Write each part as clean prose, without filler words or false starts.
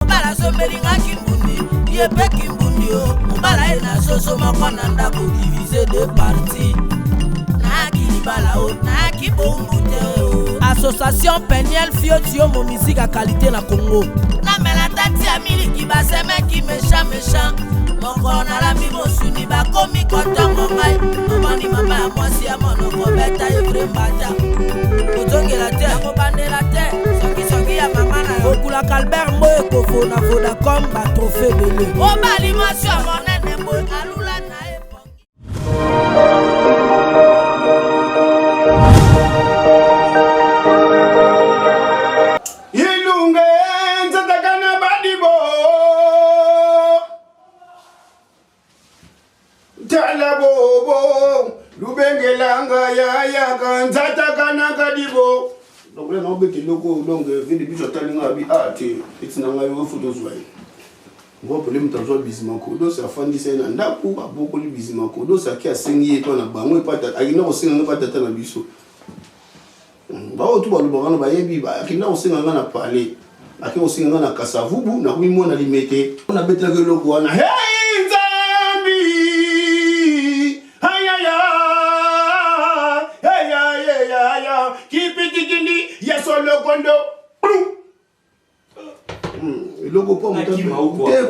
Mbala somelinga kimbundi, yepe kimbundi o. Mbala ena soso mokona ndako divisé de parties. Naki bala o, naki bombute o. Association Peniel Fiotio mo musique à qualité na Congo. Na mela tati amiliki baseme ki méchant. Mokona la mi mosuni ba komi kotongo ngai. Mobani mama ya mwasi ya monoko beta evre mbata. Ozongela te, akobandela te. Soki ya mama na yo. Okula Calbert Mboye kofo na Vodacom ba trophée belé. Obali mwasi ya monene mboye alula na epongi. Ilunge nzatakana badibo. Tala bobo. Lubengelanga ya nzatakana kadibo. Donc là, on peut que loko donc vient depuis j'attends bi ati itina ngayo photo zwaye. Ngo problème tanzo bizimako do sa fandi sena ndaku aboko li bizimako do sa ki asengi to na bango epata akina osenga ngapa tata na biso. Ba otu ba lubanga ba yebi ba akina osenga ngana parler. Akina osenga ngana kasavubu na kuimo na limete. Na betla ke loko wana. Hey Nzambi! Hayaya! Kipiti yasolo kondo. Logo pas mon temps.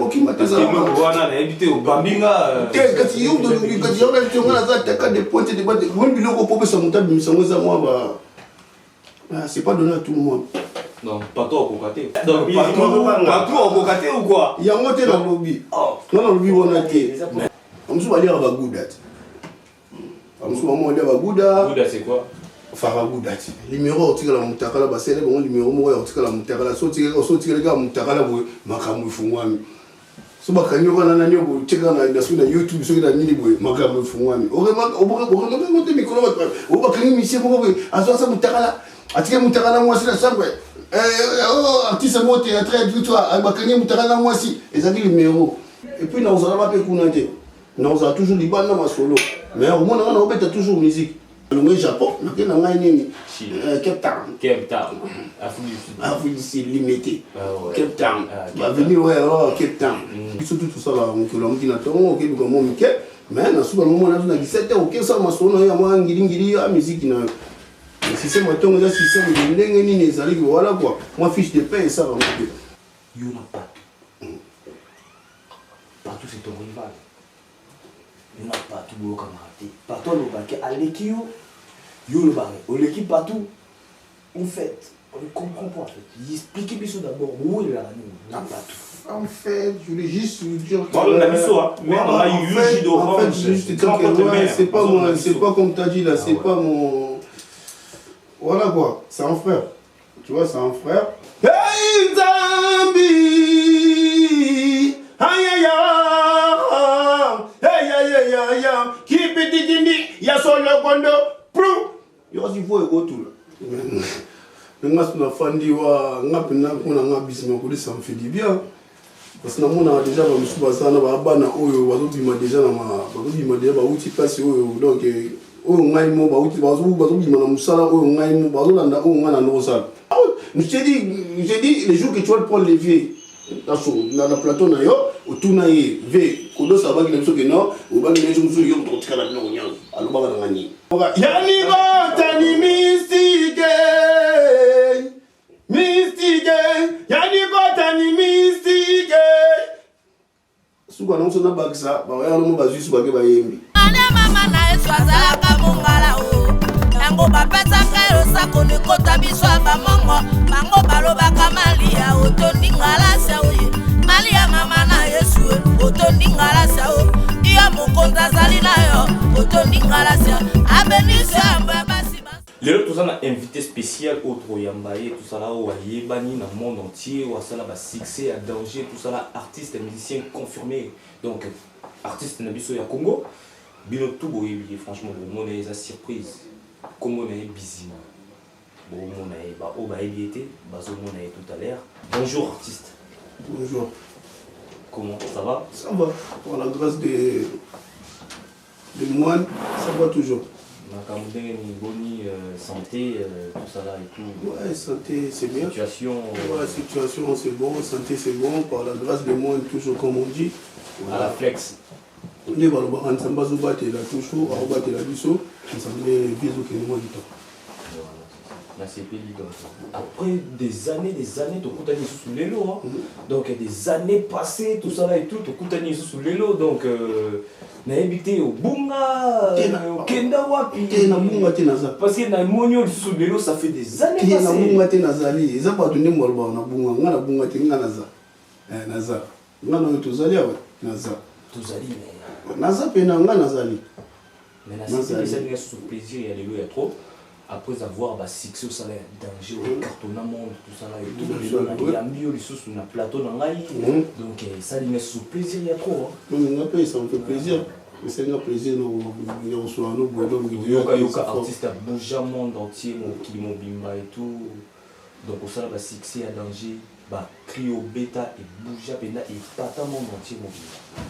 Qui m'a dit ça? Wana na habité au Bambinga. Kasi yo do bi kasi yo na tionga za taka de pointe de bande. Mon biloko po pesa monta bimisongo za moi ba. C'est pas donné à tout le monde. Non, pas toi au cocaté. Donc pas toi au cocaté ou quoi? Il y a monté dans le lobby. Non non lobby on a été. On se va dire ba goudat. On se va mo dire ba gouda. Gouda c'est quoi? Faraguda. Numéro otika la mutakala ba sele bon numéro mo otika la mutakala so tika ga mutakala bo makamu fungwami. So ba kanyo kana na nyobo tika na na YouTube so na nini bo makamu fungwami. Oboka monte micro ba oba kanyo misie bo azo sa mutakala atika mutakala mo sila sangwe. Artiste mo théâtre du toi ba kanyo mutakala mo si ezaki numéro. Et puis na ozala ba pe kunate. Na ozala toujours libana ma solo. Mais au moins on obeta toujours musique. Le Japon, on a Cape Town. Cape Town. Afrique du Sud limité. Cape Town. Va venir Cape Town. Surtout tout ça là, on dit natron, OK, donc mon Mickey, mais na suba moment na 17 OK ça ma sona ya moi ngiri a musique na. Si c'est moi ton là système de ndenge ni nezali voilà quoi. Moi fiche de paie ça va me. You n'a pas. Partout c'est ton rival. Il n'a pas tout beau camarade. Partout le bac à l'équipe, yo le barré. Au l'équipe partout, en fait, on ne comprend pas en fait. Expliquez bien d'abord où il a n'a pas tout. En fait, je voulais juste dire que on a mis ça, mais on a eu jus d'orange. C'est pas moi, c'est pas comme t'as dit là, c'est pas mon. Voilà quoi, c'est un frère. Tu vois, c'est un frère. Hey Nzambi! Yasolo kondo pro yo si faut ego tout là nga suna fandi wa nga pena kuna nga bisima ko ça me fait du bien parce que namona déjà ba musuba sana ba bana oyo bazobima déjà na ma bazobima déjà ba uti place oyo donc oyo ngai mo ba uti bazobima na musala oyo ngai mo bazolanda oyo nga na ndosala j'ai dit les jours que tu vas prendre les vieux dans la plateau na yo otuna ye ve kodo sabaki na biso ke no obaki na biso yo totikala bino nyango alo baba na ngani yani go tani mystique yani go tani mystique suka na so na bakisa ba ya no bazwi suka ke ba yembi ana mama na eso azala ka mongala o yango ba pesa kairo sako ne kota biso ba mongo bango baloba kamalia otondingala sa oye malia mama na yesu otondingala sa o iya mokonza zali na yo otondingala sa abenisa mbabasi. Les autres, tout ça, on a invité spécial autre Yambaye, tout ça là, au Yébani, dans le monde entier, où ça là, succès, à danger, tout ça là, artiste et musicien confirmé. Donc, artiste Nabiso ya Congo, Bino tout boy, franchement, le monde est à surprise. Congo n'est busy. Bon, mon est bah, au été, bazo mon est tout à l'heure. Bonjour artiste. Bonjour. Comment ça va? Ça va. Pour la grâce des moines, ça va toujours. santé, tout ça là et tout. Ouais, santé, c'est bien. Situation. Ouais, situation, c'est bon. Santé, c'est bon. Par la grâce de moi, toujours comme on dit. À la flex. Les balobas, on s'en base au bâti, là, toujours, au bâti, là, biso, on s'en met bisous qui nous dit. La CPI, après des années, tu coûtes sous les lots. Donc, des années passées, tout ça là et tout, tu coûtes sous les lots. Donc, on a habité au Bunga, au Kenda Wapi. Parce que dans le Monio sous les lots, ça fait des années passées. Na Bunga, tu nazali. Ils n'ont pas donné moi le bar, na Bunga, na Bunga, tu naza. Naza. Nana, tu zali, naza. Tu zali, mais. Naza, penanga, nazali. Mais la CPI, ça nous sous plaisir, il y a trop. Après avoir succès au salaire, danger, au cartonnement, tout ça là et tout, il y a mieux les sous sur un plateau dans l'ail. Donc ça lui met sous plaisir, il y a trop. Donc ça me fait plaisir. Mais c'est un plaisir, nous reçoit nos bois. Il y a un artiste à bouger le monde entier, qui m'ont bimba et tout. Donc au salaire, succès à danger, crio bêta et bouger et pas le monde entier.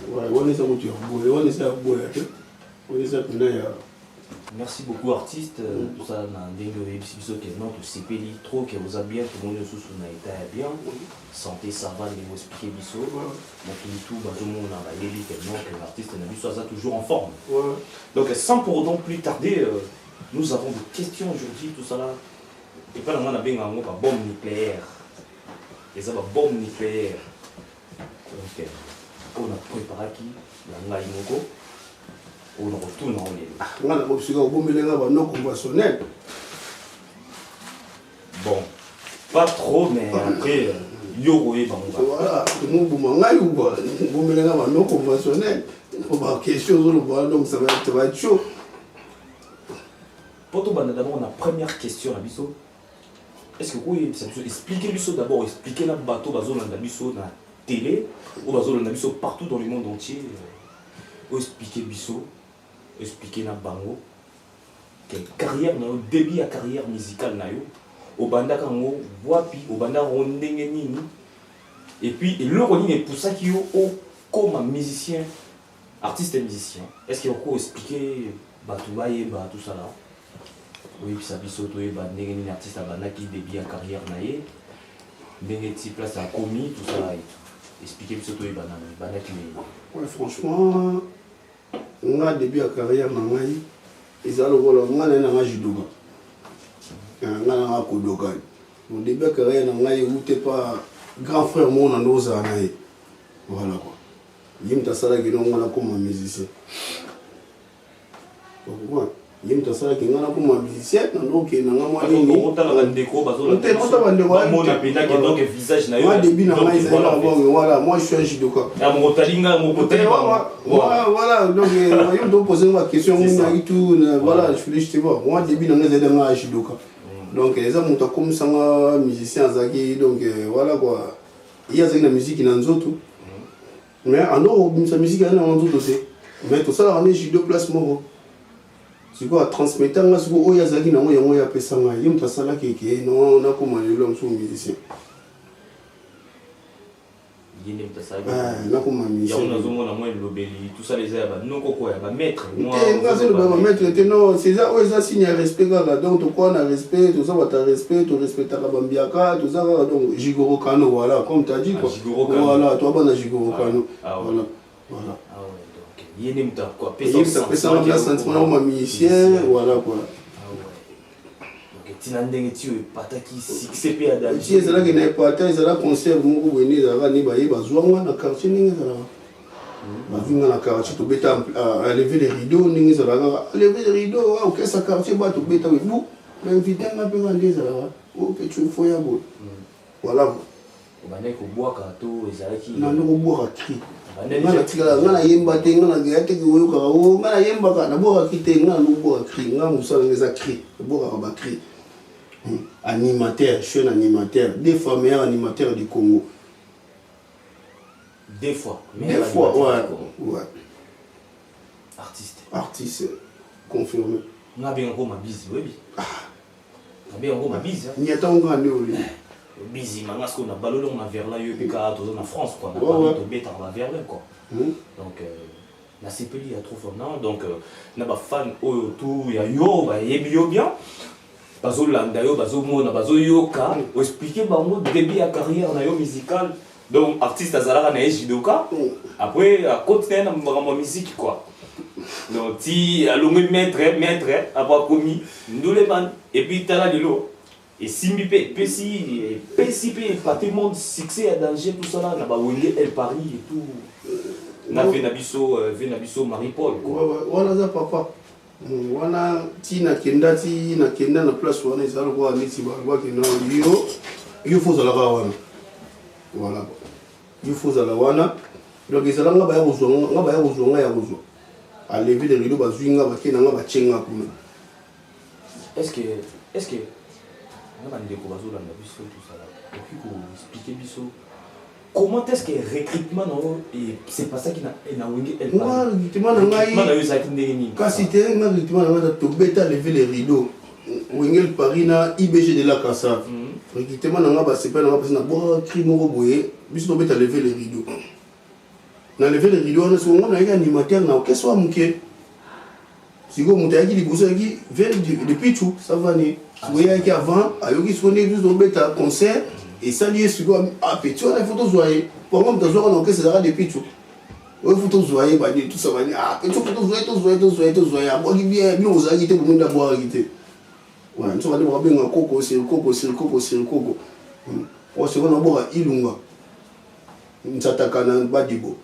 Ouais, on est ça, on est ça, on est ça, merci beaucoup artiste, tout ça dans des épisodes que notre CPI trop que vous a bien tout le monde sous son état bien, santé ça va les expliquer biso, donc tout tout le monde a élu tellement que l'artiste n'a vu ça toujours en forme. Donc sans pour autant plus tarder, nous avons des questions aujourd'hui tout ça là et pas on a bien un bombe nucléaire, et ça va bombe nucléaire. Donc on a préparé qui la ngaimoko. On retourne en ligne. On a obligé de non conventionnel. Bon, pas trop, mais après, yo et banga. Voilà, nous boumanga non conventionnel. On va quelque chose donc ça va être chaud. Pour tout d'abord, on a première question à Bisso. Est-ce que vous pouvez expliquer Bisso d'abord, expliquer la bateau dans la Bisso dans la télé ou dans la Bisso partout dans le monde entier. Ou expliquer Bisso. Expliquer na bango quelle carrière na début à carrière musicale na yo au banda kango wapi au banda rondenge nini et puis le roni est pour ça qui yo comme musicien artiste et musicien est-ce qu'il faut expliquer tout ça là oui puis ça biso to e banda nini artiste banda qui début à carrière na ye ndenge ti place à commis tout ça là expliquer biso to e banda qui ouais franchement nga début à carrière na ngai ezalo wala nga na judoka nga na kodoka mon début à carrière na ngai où t'es pas grand frère mon na noza na ye voilà quoi yimta sala ki no nga comme musicien ouais yimta sala ki nga comme musicien donc na nga moi ni on t'a la déco bazo la mon apena qui donc visage na yo moi début na ngai ezala bon voilà moi je suis un judoka ya mon talinga mon côté voilà donc yo do poser une question on et tout voilà je voulais juste voir moi début na ngai ezala judoka donc les gens montent comme ça musicien zaki donc voilà quoi il y a une musique dans nzoto mais en dehors de sa musique dans nzoto aussi mais tout ça on est judo place moko c'est quoi transmettre nga siko oya zaki na yango ya pesa nga yim tasala keke non na comme le l'homme sous musicien yine mtasala na comme musicien ya unazo mona moi lobeli tout ça les aba non koko ya ba maître moi nga c'est le ba maître non c'est ça oya signe respect là donc to quoi na respect tout ça va ta respect to respecter la bambiaka tout ça donc Jigoro Kano voilà comme tu as dit quoi voilà toi bana Jigoro Kano voilà ah ouais donc yene mta quoi pesa la sentiment ma musicien voilà quoi tina ndenge ti pataki succès pe ada ti ezala ke na pata ezala concert moko bweni ezala ni baye bazwanga na quartier ndenge ezala bavinga na quartier to beta à lever les rideaux ndenge ezala à lever les rideaux au kesa quartier ba to beta we bu l'invité nga pe nga ndenge ezala o pe tu faut ya bo voilà bana ko boaka to ezala ki na ndoko boaka cri ngana tikala ngana yemba te ngana gate ki oyo ka o ngana yemba ka na boaka ki te ngana no boaka cri ngana musala ngeza cri boaka ba cri animateur, je suis un animateur, des fois meilleur animateur du Congo. Des fois, ouais. Artiste confirmé. On a bien encore ma bise, oui. On a bien encore ma bise. Il y a tant de grands bise, mais parce qu'on a ballonné, on a vers là, il y a en France, quoi. On a pas de bête, on va vers là, quoi. Donc, na sepeli ya trop fondant donc na ba fan oyo tout ya yo ba yebi yo bien bazolanda yo bazomona bazoyoka expliquer bango début ya carrière na yo musicale donc artiste azalaka na judoka après à continuer na makambo musique quoi donc ti alongi maître après commis ndoleman et puis tala lelo et simbi pesi pas tout le monde succès à danger tout ça là na ba wenge El Paris et tout na venabiso Marie-Paul quoi wana za papa wana tina kenda na place wana ezala kwa neti ba kena yo faut la wana voilà il faut la wana donc ezala nga ba ya kozwa à lever les rideaux bazwinga bakena nga bachenga kuna est-ce que na bandeko bazolanda biso tout ça là okoki koexpliquer biso comment est-ce que recrutement et c'est pas ça qui na wenge El Paris recrutement na ngai kasi te nga recrutement na ngai to beta lever les rideaux wenge El Paris na IBG de la Casa recrutement na nga ba sepa na nga parce na bo crime boye biso to beta lever les rideaux na lever les rideaux na so ngona ya animateur na qu'est-ce soit muke siko mutaki liboso yaki vers depuis tout ça va ni soya ki avant ayoki sonné juste to beta concert et ça lié sur petit on a photo zoyer pour moi dans on que c'est là depuis tout on photo zoyer ba tout ça va ni petit photo zoyer bon bien nous a quitté pour nous d'abord quitté ouais on va devoir bien coco c'est coco on se va d'abord ilunga nsataka na badibo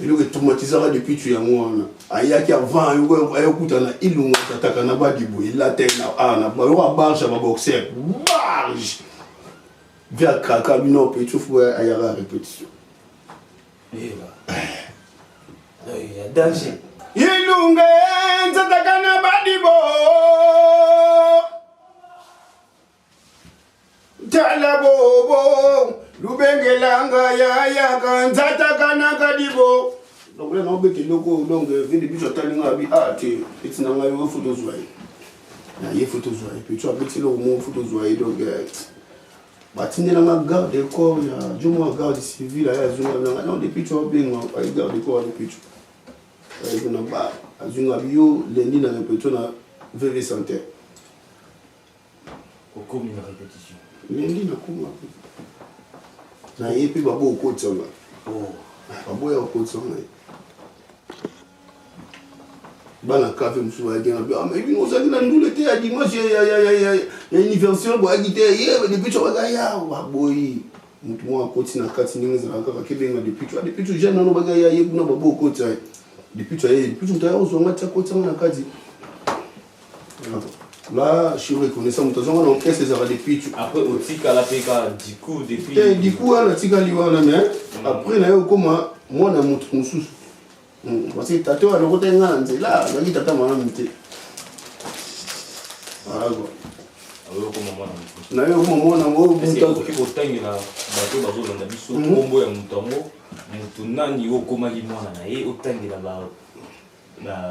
ilo automatisera depuis tu ya mwana ayaki avant ayokuta na ilunga nsataka na badibo ila tena na ba barge ba boxer barge via kaka bino pe tu faut ayara répétition et là il y a danger ilunga nsataka na badibo tala bobo lubengelanga ya kanzata kana kadibo donc là non beke loko donc vindi biso talinga bi te etina nga yo photo zoye na ye photo zoye puis tu as petit le mot photo zoye donc batindela nga garde corps ya jumo garde civil ya zunga non depuis tu as bien ay garde corps depuis tu ay na ba azunga bio lendi na répétition na VV santé au comme une répétition lendi na kuma na yepi babo okotsanga babo ya okotsanga bana kafe musu ya gena mais bino ozali na ndule te ya dimanche ya anniversaire bo agite ye depuis tu baga ya baboyi mutu mo akoti na kati ndenge za kaka kebenga depuis tu jeune no baga ya ye kuna babo okotsa depuis tu mutaya ozonga tsa kotsanga na kati là je suis reconnaissant mutu zonga na orchestre za depuis tu après otika la peka du coup depuis du coup ala tika liwana mais après na yo koma mwana mutu mususu parce que tato a le nga nzela ngi tata mwana muté voilà quoi alors comment mwana mutu na yo koma mwana ngo mutu ki botangi na bato bazolanda biso kombo ya mutango mutu nani okoma li mwana na ye otangi na ba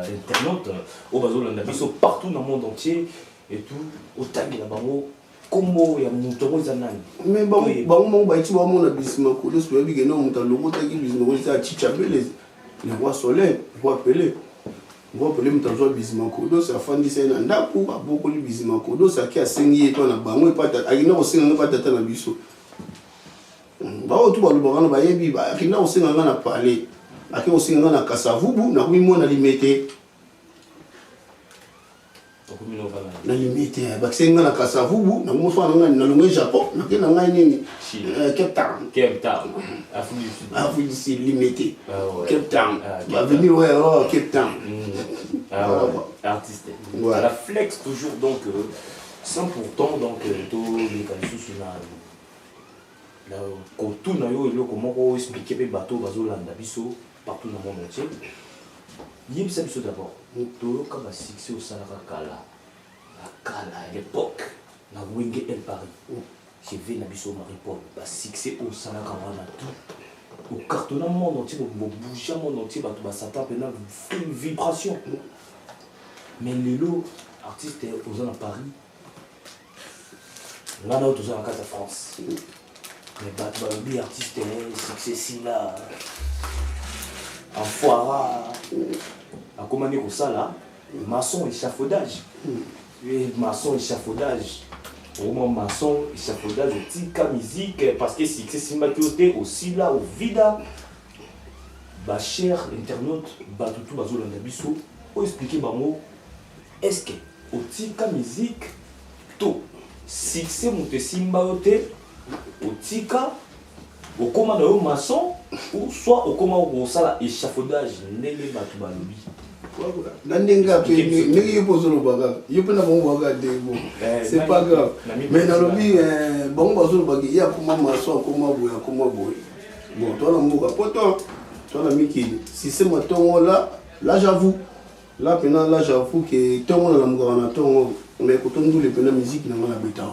internaute au bazolanda biso partout dans le monde entier et tout otangi na bango kombo ya mutango za nani mais bango mo ba iti ba mona bisima ko leso yebi ke no mutango lobotaki bisima ko sa chichapele le roi soleil roi pelé mutango bisima ko do sa fandi sa na ndaku aboko li bisima ko do sa ki asengi eto na bango epata akina ko senga ngapa tata na biso ba o tu ba lobana ba yebi ba akina ko senga ngana parler aki ko senga ngana kasavubu na kumi mona limete na limite bakisenga na kasavubu na moso na ngani na longue Japon na kena ngai nini Cape Town Afrique du Sud limité Cape Town va venir Cape Town artiste la flex toujours donc sans pourtant donc tout les calculs na kotu na yo eloko moko expliquer pe bateau bazolanda biso partout dans le monde entier yebisa biso d'abord toyoka ba succès au salaka kala à l'époque na wenge El Paris j'ai vu na biso Marie-Paul ba succès au salaka wana tout au cartonnant monde entier bo bouger monde entier bato ba s'attend pendant une vibration mais lelo artiste aux à Paris là dans tous en cas de France mais bato ba bi artiste succès si là en foire à commander au sala maçon échafaudage maçon échafaudage vraiment maçon échafaudage tika musique parce que si c'est simbaté aussi là au vida ba cher internaute ba tout bazolanda biso pour expliquer bango est-ce que au tika musique to succès monte simbaté au tika au commande au maçon ou soit au commande au sala échafaudage ndenge batu balobi Nandenga pe ngi pose le baga yope na bon baga de bon c'est pas grave mais dans le bi bon bazo le baga ya comment maçon comment boya bon toi la mboka poto toi la miki si c'est moi ton là j'avoue là maintenant là j'avoue que ton la mboka na ton mais quand on les pena musique na na beta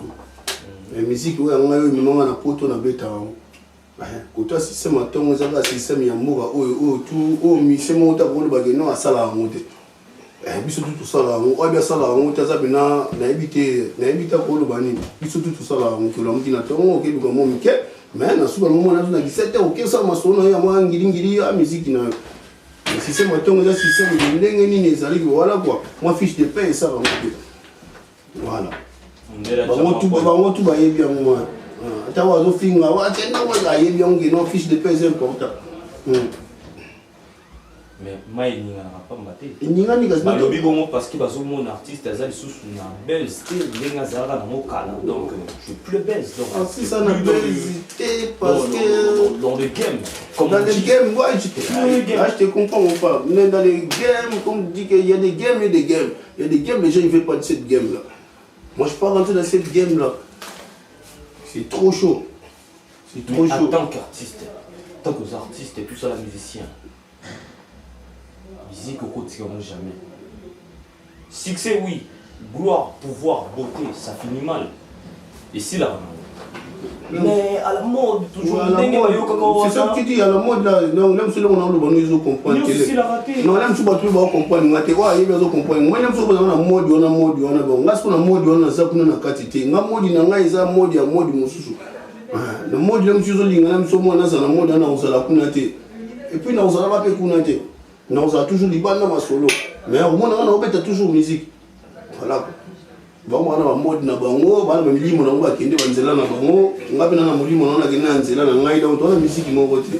la musique ouais on a eu moment na poto na beta kota système atongo ezaka système ya mboka oyo tout mise moko ta kolo bageno asala yango te biso tout sala yango oyo asala yango te aza pena nayebi te koloba nini biso tout sala yango kelo moki na tongo okeluka mo mike mais na suka ngo mona na 17 heures okesala masolo ya mwa ngilingili ya musique na système atongo eza système ndenge nini ezali voilà quoi moi fiche de paie ça yango te voilà bango tout bayebi yango mwana tu vois, au film, il y a une fiche de paie important. Mais moi, il n'y a pas de il n'y a pas de parce que mon artiste a une belle style, donc je suis plus belle. C'est ça la belle parce que dans le game, comme dans le game, moi je te comprends pas. Mais dans les games, comme dit qu'il y a des games et des games. Il y a des games, les gens ne veulent pas de cette game là. Moi je ne peux pas rentrer dans cette game là. C'est trop chaud. C'est trop chaud. En tant qu'artiste, tant que artistes et tout ça, les musiciens, musique au quotidien, jamais. Succès, oui. Gloire, pouvoir, beauté, ça finit mal. Et si là, mais à la mode, toujours. C'est ça que tu dis, à la mode là. Non, même si on a le bon, ils ont compris. Non, même si on a compris, on a compris. Moi, même si on a mode, on a mode, on a bon. Là, ce qu'on a mode, on a ça pour nous quantité. On a mode, on a isa mode, on a mode, mususu. Le mode, même si on a même si on a ça, la mode, on a ça la kunate. Et puis, on a pas fait kunate. On a toujours dit pas dans ma solo. Mais au moins, on a toujours musique. Voilà. Bango wana mode na bango bana milimo na ngo akende banzela na bango ngapi na mulimo na kena nzela na ngai donc on a musique moko te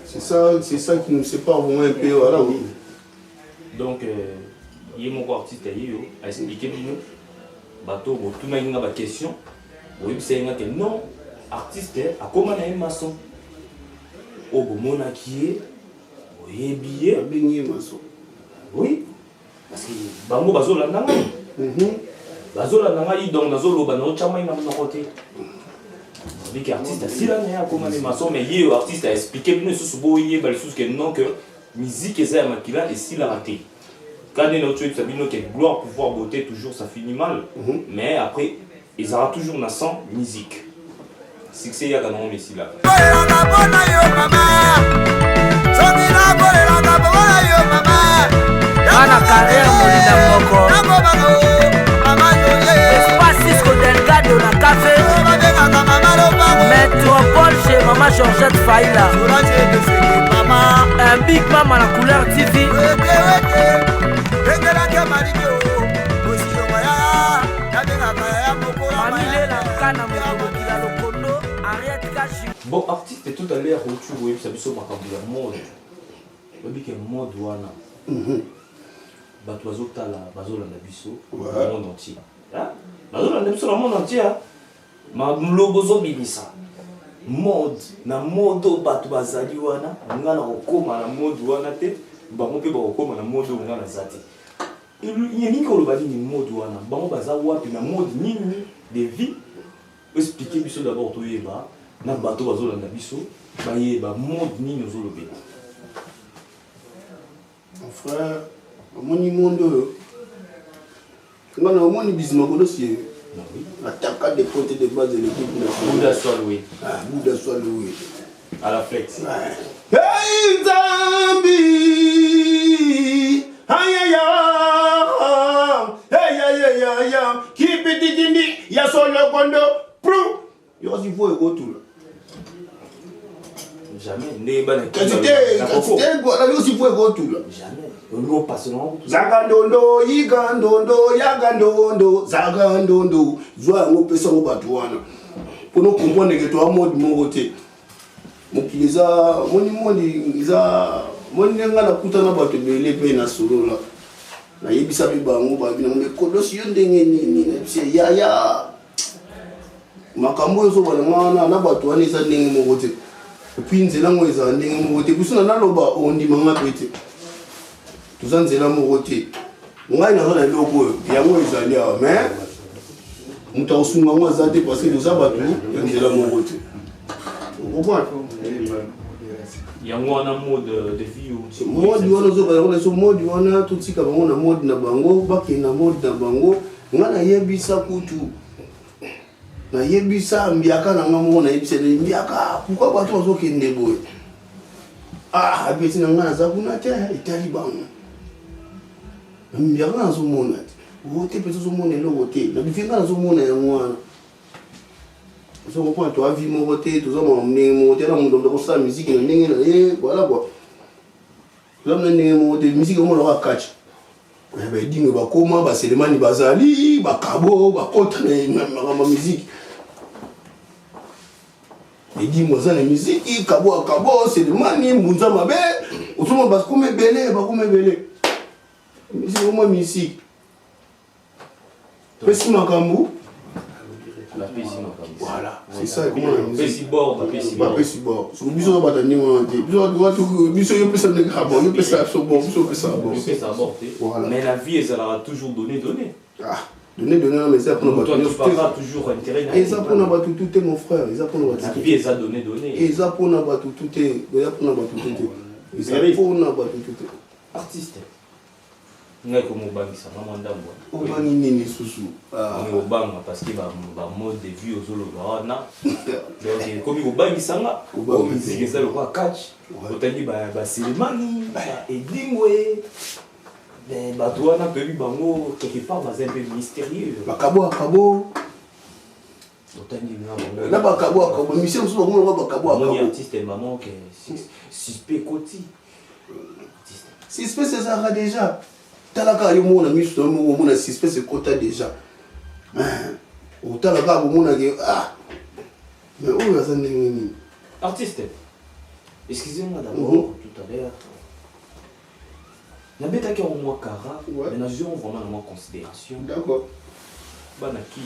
c'est ça qui nous sépare vraiment un peu voilà oui donc il y a mon artiste yo a expliqué bino bato bo tout na nga ba question bo yebisa nga que non artiste a comment na maçon o bo mona qui o yebiye bengi maçon oui parce que bango bazolanda ngai bazolanda ngai donc nazoloba na chama ina na côté avec artiste asila ne akoma ne maçon mais yé artiste a expliqué bino sous boye bal sous que non que musique eza ya makila et si la raté quand on tu sais bino que gloire pouvoir beauté toujours ça finit mal mais après ils aura toujours na sang musique succès ya kana mais si là Ana carrière molina moko Espace Cisco Delgado na café Métropole chez Maman Georgette Faïla Un big mama na couleur TV Bon artiste tout à l'heure tu vois ça biso makambo ya mode obi ke mode wana bato bazotala bazolanda biso le monde entier bazolanda biso le monde entier malobo ozobimisa mode na mode bato bazali wana nga na okoma na mode wana te bango mpe bakokoma na mode oyo nga naza te yeningi oloba nini mode wana bango baza wapi na mode nini de vie expliquer biso d'abord toyeba na bato bazolanda biso bayeba mode nini ozolobela. Mon frère, mon monde, quand on a un business colossal, attaque des potes de base de l'équipe nationale. Bouddha soit loué. Bouddha soit loué. À la flex. Hey Zambi, aïe aïe aïe, qui petit dindi, y'a son le condo, prou, y'a aussi faut égo tout là. Jamais. Quantité, aussi pour retour. Jamais. On passe non. Zagandondo, Yigandondo, Yagandondo, Zagandondo. Zoa ngo pesa ngo batuana. Pour nous comprendre que toi mode mon côté. Mokili za moni za moni nga na kutana bato bele pe na solo la. Na yebisa bi bango ba bina me kodosi yo ndenge ni ya makambo yo so bana na bato ani za ndenge mo côté. Puis nzela ngo eza ndenge mo côté kusuna na loba ondi manga pete. Tuza nzela mo côté. Ngai na zona loko yango eza lia mais muta usunga ngo za te parce que tuza bato nzela mo côté. Il y a un mode de vie aussi. Mode wana zo ba so mode wana tutika bango na mode na bango baki na mode na bango ngana yebisa kutu na yebisa mbiaka na ngamo na yebisa mbiaka pourquoi bato bazo kende boy abeti na ngana za kuna te itali bango mbiaka na zo mona wote peso zo mona lo wote na bifinga na zo mona ya ngwana so on toi vie mon côté tout ça mon monter dans mon de ça musique na ndenge na voilà quoi là na ndenge mon de musique on leur catch ba dingo ba koma ba selemani bazali ba kabo ba kota na musique et dingo za na musique kabo selemani munza mabe osoma ba comme belé musique moi musique pesi makambu. Voilà, c'est ça. Pessi bord. So biso ba tani mo te. Biso yo pesa de grabo, yo pesa so bon, biso pesa bon. Mais la vie elle a toujours donné. Ah, donner mais ça pour nous pas toujours intérêt. Et ça pour nous battre tout mon frère, et ça pour nous battre. La vie elle a donné. Et ça pour nous battre tout et ça pour nous battre tout. Et ça pour nous battre tout. Artiste. Ngai ko mobangisa vraiment ndambo. Obangi nini susu. On obanga parce que ba mode de vie ozolo wana. Donc comme obangisa nga, o musique ça le quoi catch. Otandi ba Selemani, ba Edingwe. Mais ba toi na pebi bango quelque part ba un peu mystérieux. Ba kabo. Otandi nga. Na ba kabo, mission so ba kabo. Mon artiste est maman que suspect côté. Suspect c'est ça déjà. Talaka yo mona miso mo mona suspect c'est quota déjà. O talaka bo mona ke mais où ya ça ndenge artiste. Excusez-moi d'abord tout à l'heure. Na beta ki on moi Kara, mais na jure vraiment dans ma considération. D'accord. Bana ki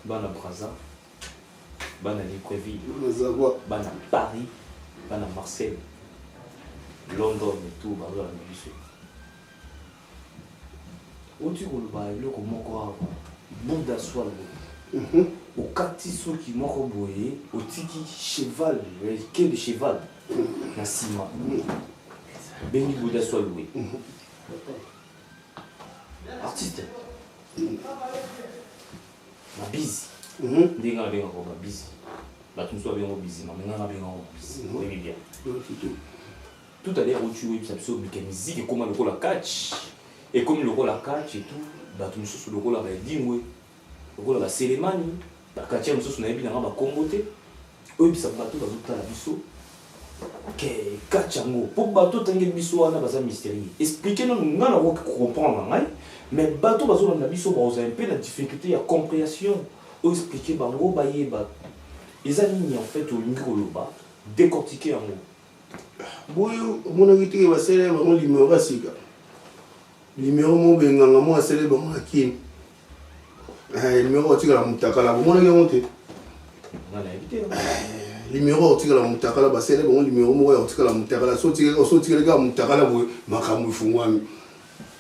Bana Braza, Bana Libreville, Bana Paris, Bana Marseille, London et tout, bah là biso. Oti koloba eloko moko awa bunda swal okati soki moko boye otiki cheval quai de cheval na nsima bengi bunda swal boye artiste mabisi ndenge na bengako mabisi bato mosusu babengo bisi mamenga na bengako bisi oyebi bien tout à l'heure otu oyebisa biso bika musique ekoma lokola catch. Et comme le rôle à catch et tout, bah tout le rôle à Dingwe, le rôle à Selemani, bah catch nous sommes bien dans la communauté. Eux ils savent bateau dans toute la biso. Que catch ngo, pour bateau tangue biso ana basa mystérieux. Expliquez-nous nous on va comprendre mais bateau baso dans la biso bah on a un peu la difficulté à compréhension. Eux expliquer bango ba yeba. Les aligner en fait au micro le bas, décortiquer en haut. Boyo mon invité va ser vraiment numéro sika. Numéro mo benganga mo asele bango akini. Numéro otika la mutakala bo mona ngonte. On a invité. Numéro otika la mutakala ba sele bango numéro mo otika la mutakala so tika le ga mutakala bo makambo fungwami.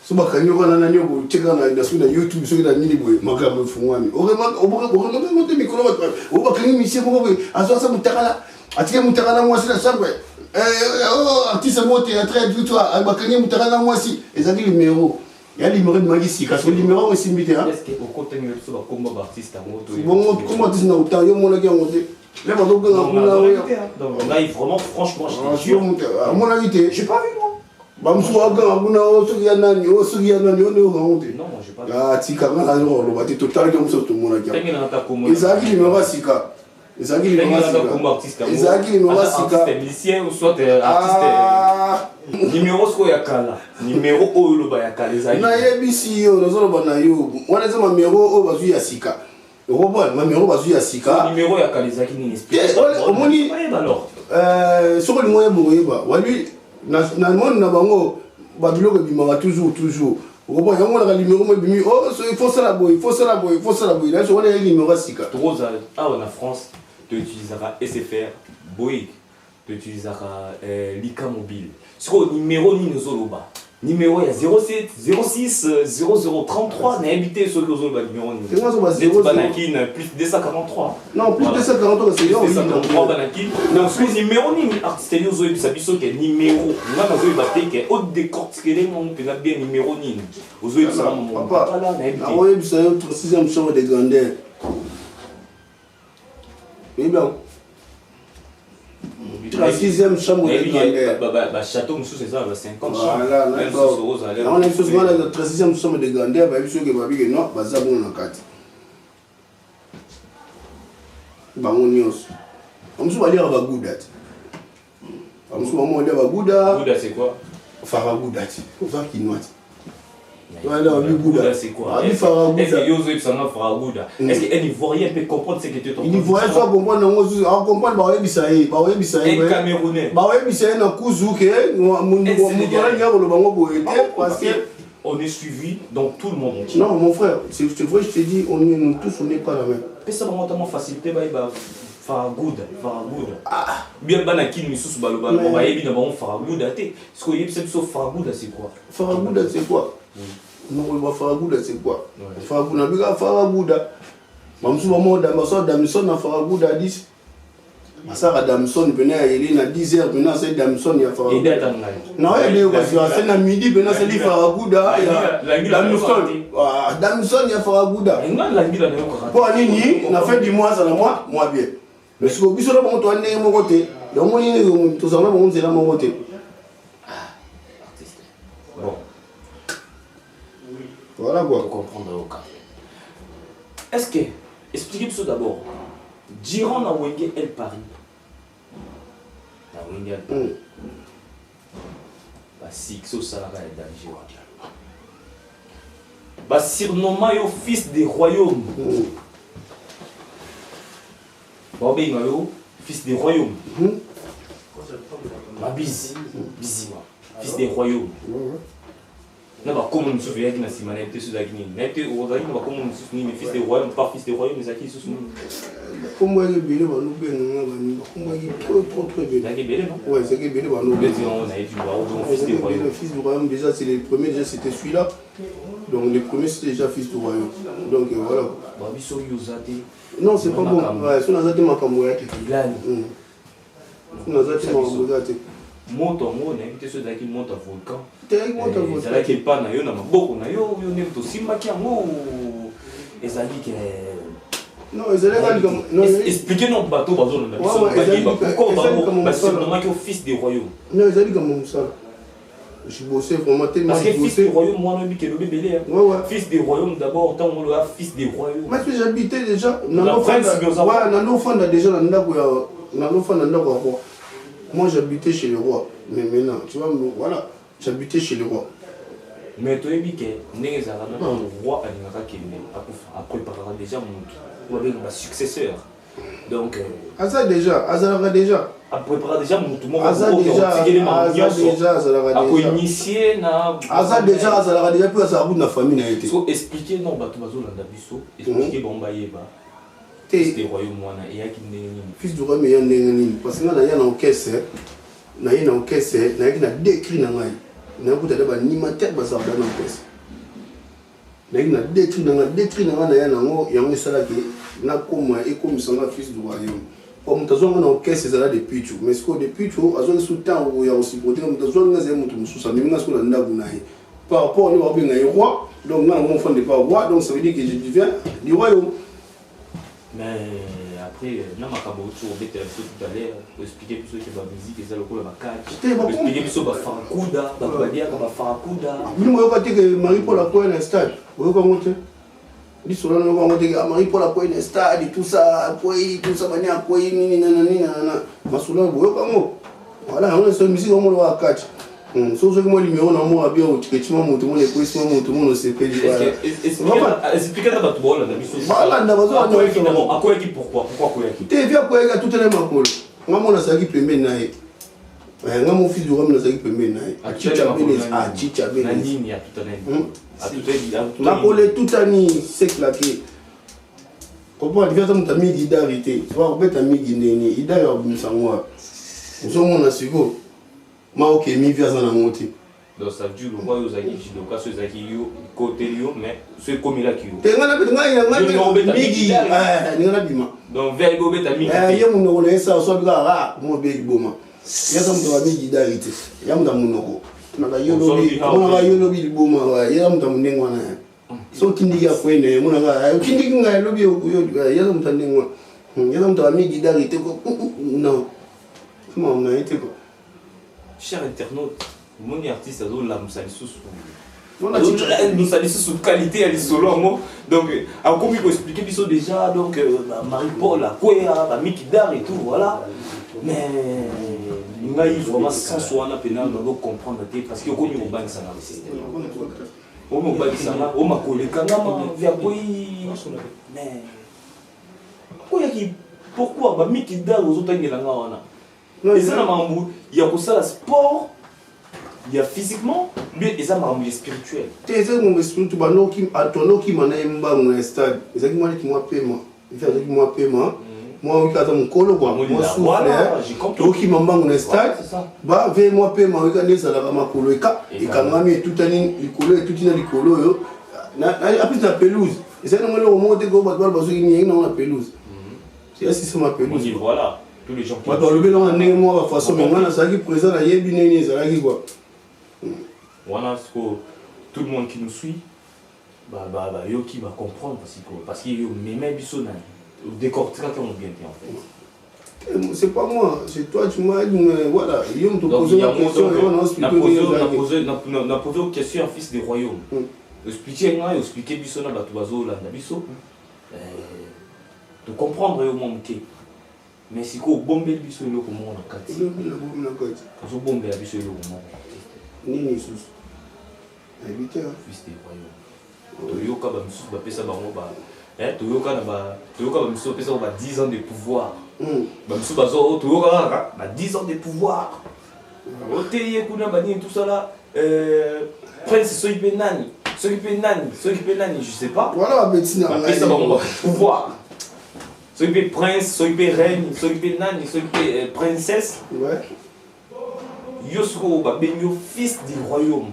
So bakanyo na nanyo bo tika na suna YouTube so na nini bo makambo fungwami. Oboke mikolo ba obakanyo mission mo bo aso sa mutakala. Atika mutakala mo asila sangwe. Artiste mote à très du toi à bakanye mutakana moi si et ça dit numéro il y a numéro de magisi parce que numéro aussi invité hein est-ce que au côté de ce combat artiste à moto bon comment dis na autant yo mona ki ngote là ba donc na donc là il vraiment franchement je suis mon invité j'ai pas vu moi ba msu aga nguna o so ya nani o so ya nani o ne ngote non moi j'ai pas tika ngala lo ba ti total comme ça tout mona ki et ça dit numéro sika ezalaki limengo artiste ezalaki limengo sika musicien ou soit artiste numéro siko ya kala numéro oyo loba ya kala ezali nayebisi yo nazoloba na yo wana eza mamero oyo bazwi ya sika okobona mamero bazwi ya sika numéro ya kala ezalaki nini omoni soko olingo oyeba oyeba wali na monde na bango babiloko ebimaka toujours okobona yango naka numéro mo ebimi il faut sala boye naye soko wana ye numéro ya sika tokoza awa na France tu utiliseras SFR Bouygues tu utiliseras Lika Mobile siko numéro nini ozoloba numéro ya 07 06 0033 n'habité ce que ozoloba numéro nini Banakin plus 243 non plus 243 c'est yo 243 Banakin non plus numéro nini artiste yo ozoyebisa biso ke numéro nga nazoyeba te ke odecortiquer mon mpena bien numéro nini ozoyebisa papa naoyebisa yo 6e chambre de grandeur oui bien la 6e chambre de grandeur château mosusu eza na 50 voilà on a une chose voilà la 6e chambre de grandeur ba biso ke babi ke non baza bongo na kati bango nyonso bamosusu baliaka baguda te bamosusu bango balia baguda Gouda c'est quoi faraguda te oza kinois te Gouda c'est quoi est-ce que yo ozoyebisanga Faraguda est-ce qu'un Ivoirien peut comprendre ce que tu es en train de dire Ivoirien soit comprendre nango comprendre baoyebisa ye un Camerounais baoyebisa ye na kuzu ke moto alingi akoloba ngo boye te parce que on est suivi dans tout le monde entier. Non, mon frère, c'est vrai, je te dis, nous tous, on n'est pas la même. Mais ça va notamment faciliter, Faraguda. Bien, Banakin, Missous Baloba, on va y aller Faraguda. Ce qu'on y a, c'est Faraguda, c'est quoi Faraguda, c'est quoi Non, Faraguda, c'est quoi Faraguda. Mamsou, maman, Damson, na Faraguda 10. Masara Damson venait à aller à 10h, maintenant c'est Damson il y a Faraguda. Non, il est c'est à midi, maintenant c'est Faraguda. Damson il y a Faraguda. Pour Anini, on a fait du mois à la moi bien. Mais ce que vous savez, on doit aller à mon côté. Donc, on est tous ensemble, on est à mon côté. Bon. Voilà quoi. Pour comprendre au cas. Est-ce que, expliquez-moi ça d'abord. Durant la Wenge El Paris, la Wenge El Paris, si que ça va être danger. Bah surnommé au fils des royaumes. Bobé fils des royaumes. Ma bise, fils des royaumes. Non, bah comment nous souvenons que nous sommes nés sur la Guinée. Nés au Rosaï, nous comment nous souvenons fils des royaumes, pas fils des royaumes, mais à qui se souvenons. Comment est-ce que Bélé va nous bénir? Comment est-ce trop bien? C'est Bélé, non? Ouais, c'est Bélé va nous bénir. On a étudié le fils des royaumes. Le fils du royaume, déjà, c'est les premiers, déjà c'était celui-là. Donc les premiers, c'était déjà fils du royaume. Donc voilà. Non, c'est pas bon. Ouais, si on a zati makamboyate. On a zati makamboyate. Moto ngo na invité ceux qui montent à volcan. T'es monte à volcan. Ça là qui pas na yo na maboko na yo yo ne to simba ki ngo ezali que non, ezali comme non expliquez non bateau bazo na biso pourquoi ba c'est normalement que fils des royaumes. Non, ezali comme ça. Je suis bossé vraiment tellement. Parce que fils des royaumes, moi non que le bébé fils des royaumes d'abord, tant on le a fils des royaumes. Mais j'habitais déjà dans l'enfant déjà dans le moi j'habitais chez le roi. Mais maintenant, tu vois, voilà, j'habitais chez le roi. Mais tu as dit que le roi a préparé déjà mon successeur. Donc, Aza déjà. A préparé déjà mon tout monde. Aza initié na. Aza déjà plus ça bout de la famille na été. Faut expliquer non bato bazo landa biso, expliquer bomba yeba. Fils du royaume mwana et yaki ndenge. Fils du royaume ya ndenge nini parce que na ya na caisse. Na ye na caisse, na yaki na décrit na ngai. Na kuta ba animateur ba za na caisse. Na yaki na décrit na ngai na ya na ngo yango sala ke na koma et comme ça fils du royaume. Comme tu as une caisse, c'est là depuis tout. Mais ce que depuis tout, tu as sous temps où il y a aussi pour dire que tu as un sous ça, mais tu as un par rapport à un roi, donc là, on ne fait pas roi, donc ça veut dire que je deviens du royaume. Mais après, non, je vais tout à l'heure pour expliquer plus ce que la musique et ça le coup la cage. Expliquer plus sur Farakuda, Babadia, comme Farakuda. Nous, on va dire que Marie-Paul a quoi un stade. Vous voyez comment tu biso na ngo ngote amari pour la quoi une stade tout ça bani quoi nini nana masula boyo kango voilà on est musique on va catch so moi numéro na moi bien au tiketi mo mutu mo le kwesi mo mutu mo no sepeli voilà expliquer ta bato na biso voilà ndabazo à quoi qui pourquoi quoi qui te via quoi ga tout les makolo ngamo na saki pembe nae ngamo fils du roi na saki pembe nae chicha bene na nini ya tout à makole tout ani c'est claqué comment dire ça muta migi d'arrêter tu vas remettre migi neni ida ya bumsangwa zo mona siko ma ok mi via ça na monter donc ça dure le roi aux aki le cas aux aki yo côté yo mais c'est comme il a qui yo te ngana bit ngana migi ngana bima donc vers go beta migi ye mun no le sa so biga mo be boma ya sa muta migi d'arrêter ya muta munoko na ga yolo bi na ga yolo bi boma wa ya muta munengwa na so kindi ya kwene muna ga kindi nga lobi yo ya muta ndengwa ya muta migi d'arrêter ko non comment on a été quoi. Cher internaute, mon artiste a la musali sous qualité à l'isolo donc à comme il faut expliquer biso déjà donc Marie-Paul à quoi à Mikidar et tout voilà mais il a vraiment sans soi na pénal on comprendre parce que comme il ban ça dans le système on ban ça là on m'a collé quand même via quoi mais quoi qui pourquoi ba Mikidar aux autres ngela ngana et ça il y a ça le sport il y a physiquement mais et ça il est spirituel c'est ça mon spirituel ba no ki atono ki mana mba mon stade c'est qui moi qui moi paiement il fait avec moi paiement moi oui quand mon colo quoi moi souffle to ki mamba mon stade ba ve moi paiement oui quand ça la ma colo et quand ngami tout ani il colo et tout ina li colo yo na après la pelouse et ça non le remonter go ba ba so ni na pelouse c'est ça ma pelouse voilà tous les gens qui le bilan en moi façon mais moi ça qui présent la yebineni ça qui quoi voilà ce que tout le monde qui nous suit yo qui va comprendre parce que yo même biso na décortiquer comme bien dit en fait c'est pas moi c'est toi tu m'as dit voilà yo me poser la question et on a posé une question fils des royaumes expliquer biso na bato bazo la biso de comprendre au monde qui mais si ko bombe biso le comment na kati ko bombe ya biso le comment nini sus habité fils des royaumes to yoka ba musu ba pesa bango ba to yoka na ba to yoka ba musu pesa ba 10 ans de pouvoir ba musu bazo to yoka ba 10 ans de pouvoir oteye kuna bani tout ça là prince soipe nani je sais pas voilà médecine ba pesa bango pouvoir ceux qui prince, ceux qui reine, ceux qui nani, ceux qui princesse. Ouais. Yosko ba benyo fils du royaume.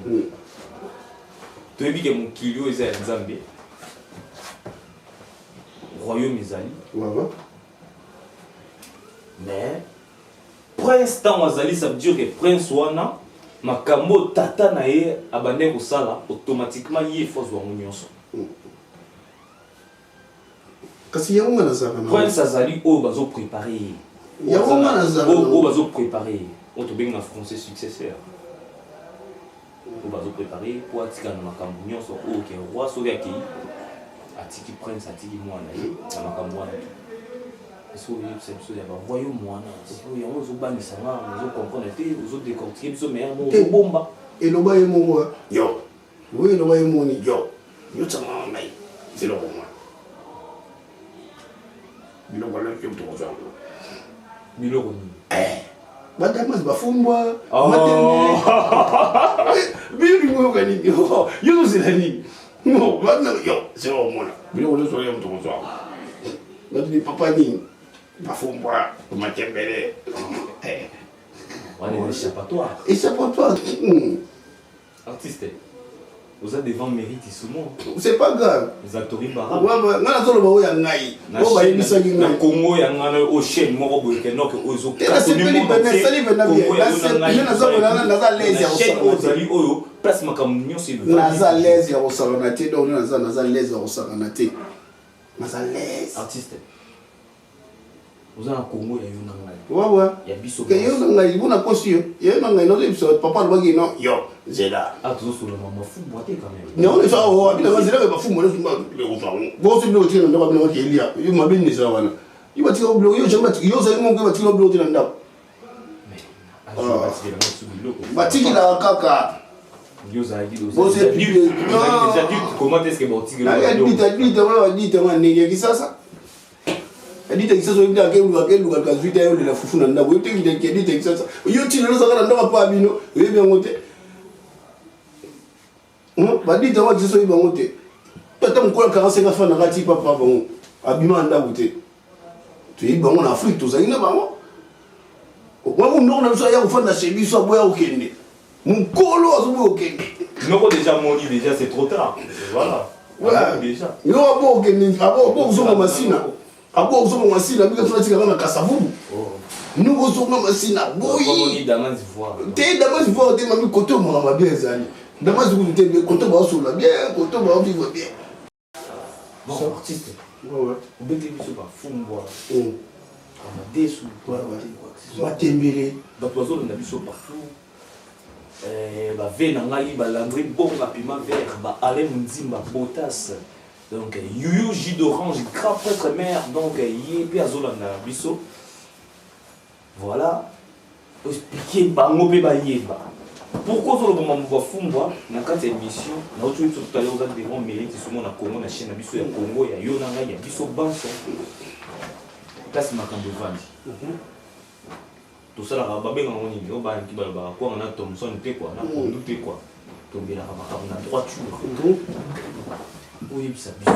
Tu as vu que mon kilio est à Zambie. Royaume Izali. Ouais. Mais prince tant Azali ça veut dire que prince wana makambo tata na ye abane ko sala automatiquement yé force wa nyonso. Kasi yango ngana zaka na prince azali o bazo préparer yango ngana zaka o bazo préparer on te benga français successeur o bazo préparer pour atika na makambo nyonso o ke roi so ya ki atiki prince atiki mwana ye na makambo wana so c'est so ya ba voyons mwana so yango zo banisa nga zo comprendre te zo décortiquer biso mais mo bomba et lo ba yemo yo oui lo ba yemo ni yo tsama mai c'est le bon biloko na ke mtu kwa biloko ni madame bafumbwa matene bibi mo kani yo zilani no bana yo c'est au mona biloko le soya mtu kwa ngati papa ni bafumbwa matembele on est échappatoire artiste vous êtes devant mérite souvent c'est pas grave les acteurs barab ngana zolo ba oya ngai o ba yimisa ngi na Congo ya ngana o chaîne moko boye ke nok ozo ka to ni mo na sali be na bien na zo na za lezi ya osali oyo place makam nyonso na za lezi ya osala na te donc na za lezi ya osala na te na za lezi artiste Vous avez un Congo, il y a une Ouais. Il y a Bisso. Il y a une angle, il y a une caution. Il y a une angle, papa le bagage, non, yo, Zéla. Ah, toujours sur le maman fou, boité quand même. Non, ça, on a bien Zéla, mais fou, moi, je suis pas. Bon, c'est le bloqué, on doit bien qu'il y a. Il m'a bien dit ça, voilà. Il va tirer au bloqué, je vais tirer, il va tirer au bloqué dans le dos. Batiki la kaka. Comment est-ce que Batiki la kaka? Adita kisaso ibida akelu akazwita yo la fufu na ndabo yote kidita kisasa yo tino lo sakana ndaba pa bino yebe ngote badita wa kisaso iba ngote tata mkola 45 fa na kati papa bango abima ndabo te tu iba ngo na Afrique to zaina bango wa ndo na so ya kufanda shebiso aboya okende mukolo azobo okende non déjà moni déjà c'est trop tard voilà déjà yo abo okende abo kusoma masina abo kusoma masina bika tunatika kama kasavubu nous kusoma masina boyi comme damas voir te damas voir te mami koto mo ma bien zali damas ku te koto ba so la bien koto ba vivre bien bon artiste ouais on peut dire que pas fumboa on a des sous matembele donc oiseau on a vu partout ba vena ngai ba landri bonga piment vert ba ale mzimba botas donc yuyu jus d'orange grand prêtre mère donc yebi azolanda biso voilà expliquer bango pe ba yeba pourquoi sur le moment ba fumbwa na kati émission na autre tout à l'heure aux devant mérite souvent na Congo na chaîne biso ya Congo ya yo na ngai ya biso banso place makambo vandi tout ça là babenga ngoni o ba nki ba kwa na Thomson te kwa na Pondu te kwa tombela ka makambo na droiture oui bisa biso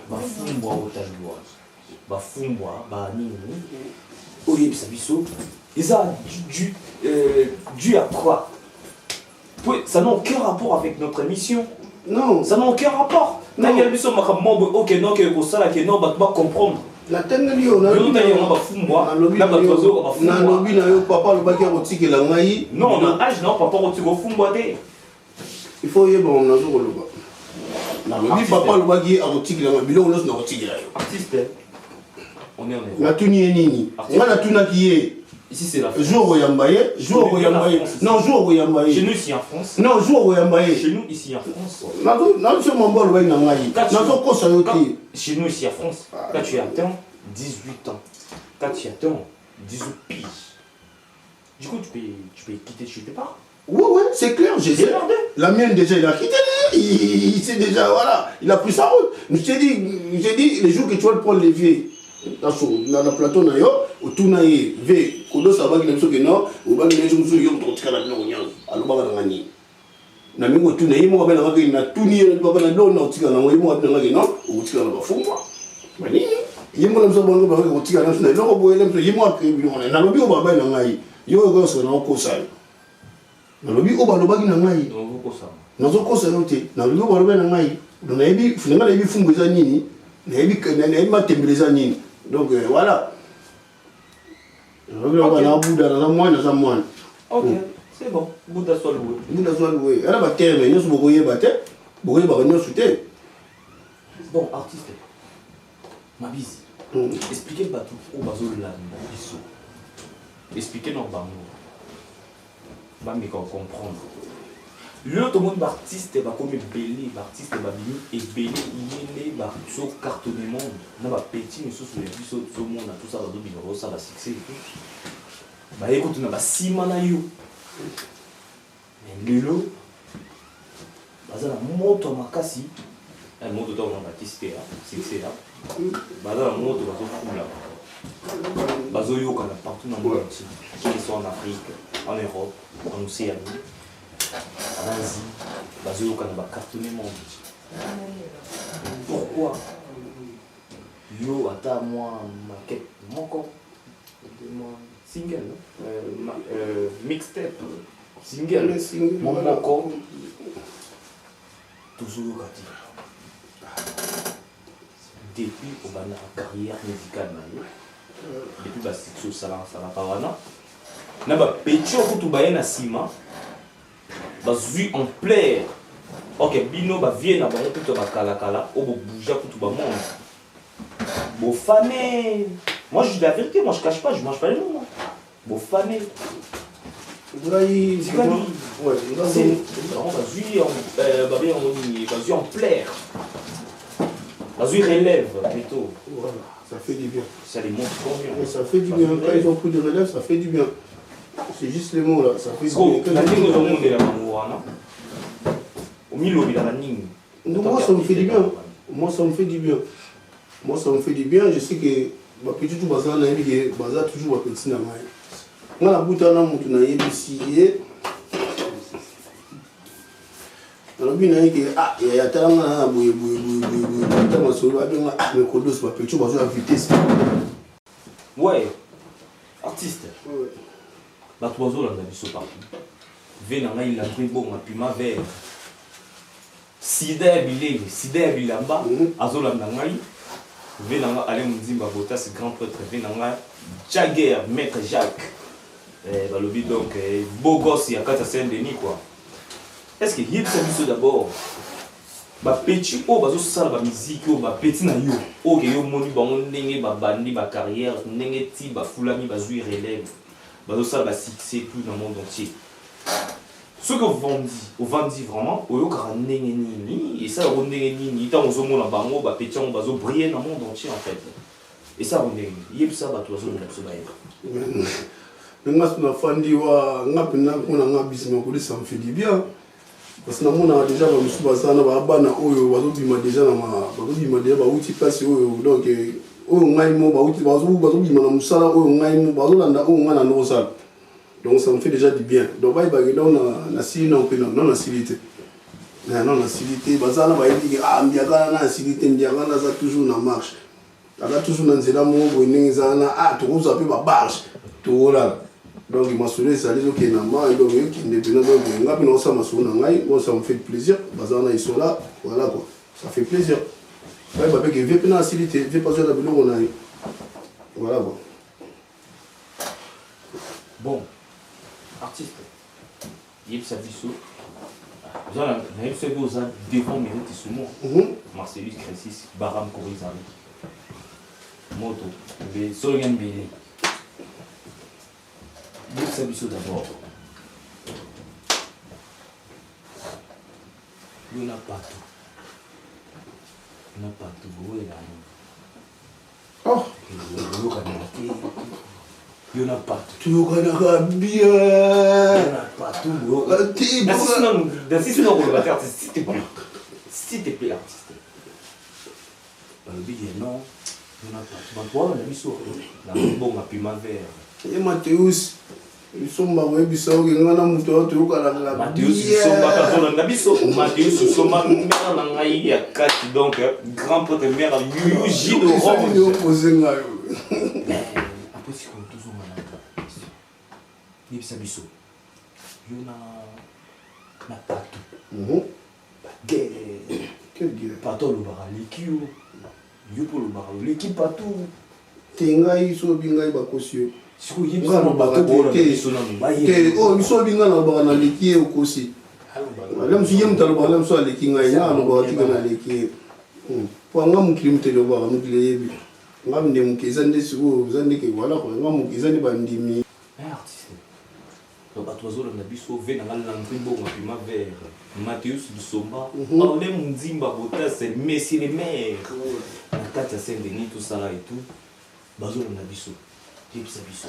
bafumbwa otalwa bafumbwa ba nini oui bisa biso isa dû à quoi ça n'a aucun rapport avec notre émission non ça n'a aucun rapport na biso makambo OK non que ko sala que non ba comprendre la tengeli yo na lobi na lobi na yo papa lo baki kotikela ngai non na âge non papa kotiko fumbwa te il faut yeba on na zo koloba na lobi papa lo baki kotikela ngai bilo on na kotikela yo artiste on est na tuni nini ngana tuna kiye ici c'est la jour yambaye non jour yambaye chez nous ici en France non jour yambaye chez nous ici en France na so mambo lo baki na ngai na zo kosa yo te chez nous ici en France quand tu atteins 18 ans quand tu atteins 18 piges du coup tu peux quitter chez tes parents. Ouais, c'est clair, j'ai la mienne déjà, il a quitté, il sait déjà, voilà, il a pris sa route. J'ai dit, les jours que tu vas le prendre les vieux, dans le plateau, au tout naïe, V, Kodo, ça va qu'il y a que non, au bas de les gens qui ont trop de canal, non, alors bas de gagner. Na mingo tout naïe, moi, ben, il a tout nié, le papa, non, non, tika, non, moi, ben, non, ou tika, non, fou, moi. Mani, il m'a dit, bon, ben, tika, non, non, bon, il m'a créé, on a lobby au baba, non, yo, go, c'est non, kosai. Na lobi o balobaki na ngai nazo kosa yo te na lobi o balobi na ngai donc nayebi funanga nayebi fungu eza nini nayebi matembele eza nini donc voilà nayebi na buda na mwana za mwana OK c'est bon buda soit loué ala ba terme nyonso bokoyeba te bokoyeba nyonso te bon artiste Mabisi expliquez pas tout au bazolanda biso expliquez nos bango mais qu'on comprendre l'autre monde artiste va comme belé artiste va venir et belé il est va sur carte du monde na ba petit mais sur les biso tout le monde tout ça va dobino ça va succès et tout bah écoute na ba simana yo mais lelo baza na moto makasi un moto dans un artiste là c'est là baza na moto bazo fula bazo yo kana partout dans le monde qu'ils sont en Afrique en Europe, en Océanie, en Asie, basé au Canada, cartonné monde. Pourquoi yo, attends, moi, maquette, mon corps, single, mixtape, single, mon corps, toujours depuis qu'on a une carrière musicale, depuis que ça n'a pas vraiment. Na ba petio kutu baye na sima bazui en plaire OK bino ba vie na bango kutu ba kala kala o bo bouger kutu ba monde bo fané Moi, je dis la vérité, moi, je cache pas, je mange pas les noms. Bon, fané. Ouais, On va en plaire. Vas-y, relève, plutôt. Voilà, ça fait du bien. Ça les montre combien. Ouais, ça fait du bien. Quand ils ont pris de relève, ça fait du bien. C'est juste les mots là, ça fait du bien. Moi, ça me fait du bien. Moi, ça me fait du bien. Moi, ça me fait du bien. Je sais que ma petite tout bazar n'a pas bazar toujours ma petite n'a pas. Moi, la bouteille n'a pas de ici. Alors, bien que ah, il y a tellement de bouille, tellement de choses. Ah, mais quoi d'autre, ma petite bazar à vitesse. Ouais, artiste. Ouais. La toiseau là, on a vu ça partout. Venanga il a pris bon, puis ma verre. Sida bilé, sida bilamba, azola nangai. Venanga allez me dire Bogota c'est grand prêtre Venanga Jagger maître Jacques. Balobi donc beau gosse il y a 4 à Saint-Denis quoi. Est-ce que il y a ça d'abord? Ba petit o bazo sala ba musique o ba petit na yo. O ke yo moni ba on ndenge ba bandi ba carrière, ndenge ti ba fulani ba zui relève. Bazo sala ba succès tout dans le monde entier. Ce que vous vendez vraiment, au lieu de nini, et ça, on est nini, tant aux hommes, on a bango, bah, pétiant, on va briller dans le monde entier en fait. Et ça, on est nini, il y a ça, bah, toi, on a besoin. Mais moi, je suis fan de ça me fait du bien. Parce que nous avons déjà un petit peu de temps, nous avons déjà un petit peu donc, donc ça me fait déjà du bien. Donc on a silité. Non, la silité. Bazana va dire ah mbiagana na silité mbiagana ça toujours na marche. Aka toujours na nzela mo boninga zana ah to uza pe ba barge. To là. Donc il m'a sonné ça les OK na ma donc qui ne donnent donc ngapi na ça masona ngai, moi ça me fait plaisir. Bazana ils sont là, voilà quoi. Ça fait plaisir. Ouais ba que veut na silité, veut pas la boulot on a. Voilà quoi. Bon. Artiste, il y a sa vie sous. Vous avez fait devant mes autres sous Marcellus Crécis, Baram Korizari. Moto, le Solgan Bélé. Il y a sa vie sous d'abord. Il n'y a pas tout. Il n'y a pas tout. Où est la Oh! Il n'y en a pas tout. Tu connais bien. Il n'y en a pas tout. S'il te plaît. S'il te plaît, artiste. Le billet, non. Il n'y en a pas tout. Toi, on a mis sur le bon, puis ma verre. Et Mathéus, ils sont marrés, ils sont là, Mathéus, ils sont là, Mathéus, ils sont là, il y a 4, donc, grand prêtre mère, Yuji de Rome. Après, si on toujours malade, il y a des biseaux. Il y a pas tout. Quelle guerre? Pas tout le bar, l'équipe. Il y a pour le bar, l'équipe pas tout. Tengai, ils sont bien bakosio. Si vous y avez un bateau, ils sont bien dans l'équipe aussi. Là, je suis bien dans le bar, là, je suis à l'équipe. Pour un homme qui me t'a le bar, nous l'avons vu. Ngam dem kezande sugo zande ke voilà ko ngam kezande bandimi artiste donc atoiseau na biso ve na langue bo ma pima vers Mathéus Bissomba on est mundimba bota c'est messi les mères na kata Saint-Denis tout ça là et tout bazo na biso tipsa biso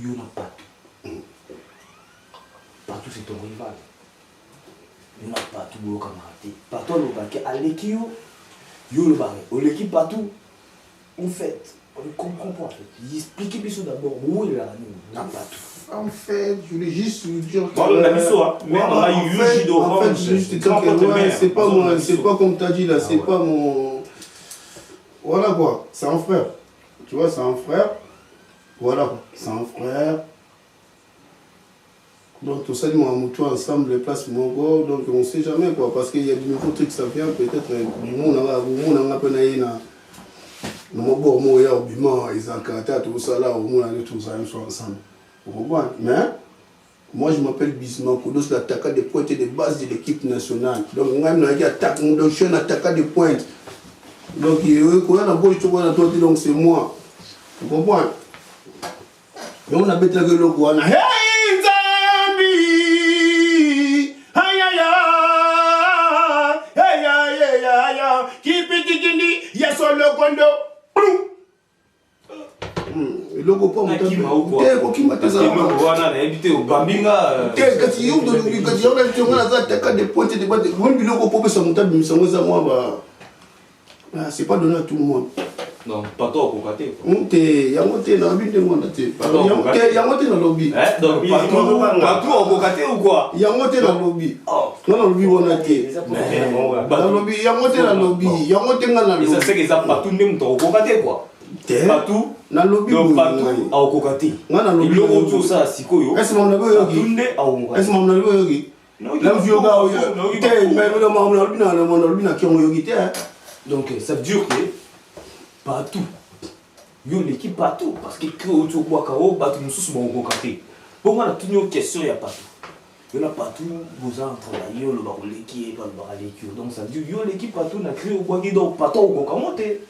yo na partout c'est ton rival yo na partout bo camarade partout le bac à l'équipe yo le barré, l'équipe partout, en fait, on ne comprend pas en fait. Il explique bien d'abord où il est là, pas tout. En fait, je voulais juste dire que... Bon, on a mis ça, mais on a eu Yuji d'Orange, c'est pas moi, c'est pas comme tu as dit là, c'est pas mon... Voilà quoi, c'est un frère. Tu vois, c'est un frère. Voilà quoi, c'est un frère. Donc tout ça, nous avons ensemble les places mon gars, donc on ne sait jamais quoi, parce qu'il y a de nouveaux trucs, ça vient peut-être du monde on a peu naïna. Nous avons beau mot hier au bima, ils ont caractère tout ça là, au moins on est tous ensemble. Vous comprenez? Mais moi je m'appelle Bismarck Kodos, l'attaquant des pointes et des bases de l'équipe nationale. Donc moi je attaque, mon chien attaquant des pointes. Donc, quand on a beau, donc c'est moi. Tu comprends? Et on a bêté que le quoi. Hey, Zambi! Aïe, aïe, aïe, aïe, aïe, aïe, qui petit guindi, y'a son le condo. Le copain, on qui m'a ou quoi? Parce que le roi n'a habité au Bambinga. Quand il y a un de quand il y a des points de batte, on lui le copain, ça monte, mais ça nous a moi. C'est pas donné à tout le monde. Non, pas toi au côté. Il y a monté dans la ville de monde. Il y a monté dans le lobby. Donc, partout au côté ou quoi? Il y a monté dans le lobby. Non, dans le lobby, on a été. Dans le lobby, il y a monté dans le lobby. Il y a monté dans le lobby. Ça c'est que ça partout même au côté quoi. Partout. Dans le lobby. Donc, partout au côté. Il le retour ça, c'est quoi? Est-ce que mon ami est Est-ce que mon ami donc ça veut dire que partout, il y a l'équipe partout parce que quand tu vois KO, nous sommes au côté. Pour moi, il y a une question, il y a partout. Il y a partout, vous en travaillez, le bar l'équipe, le bar l'équipe. Donc ça veut dire il y a l'équipe partout, on a créé au Bois donc partout au Côté.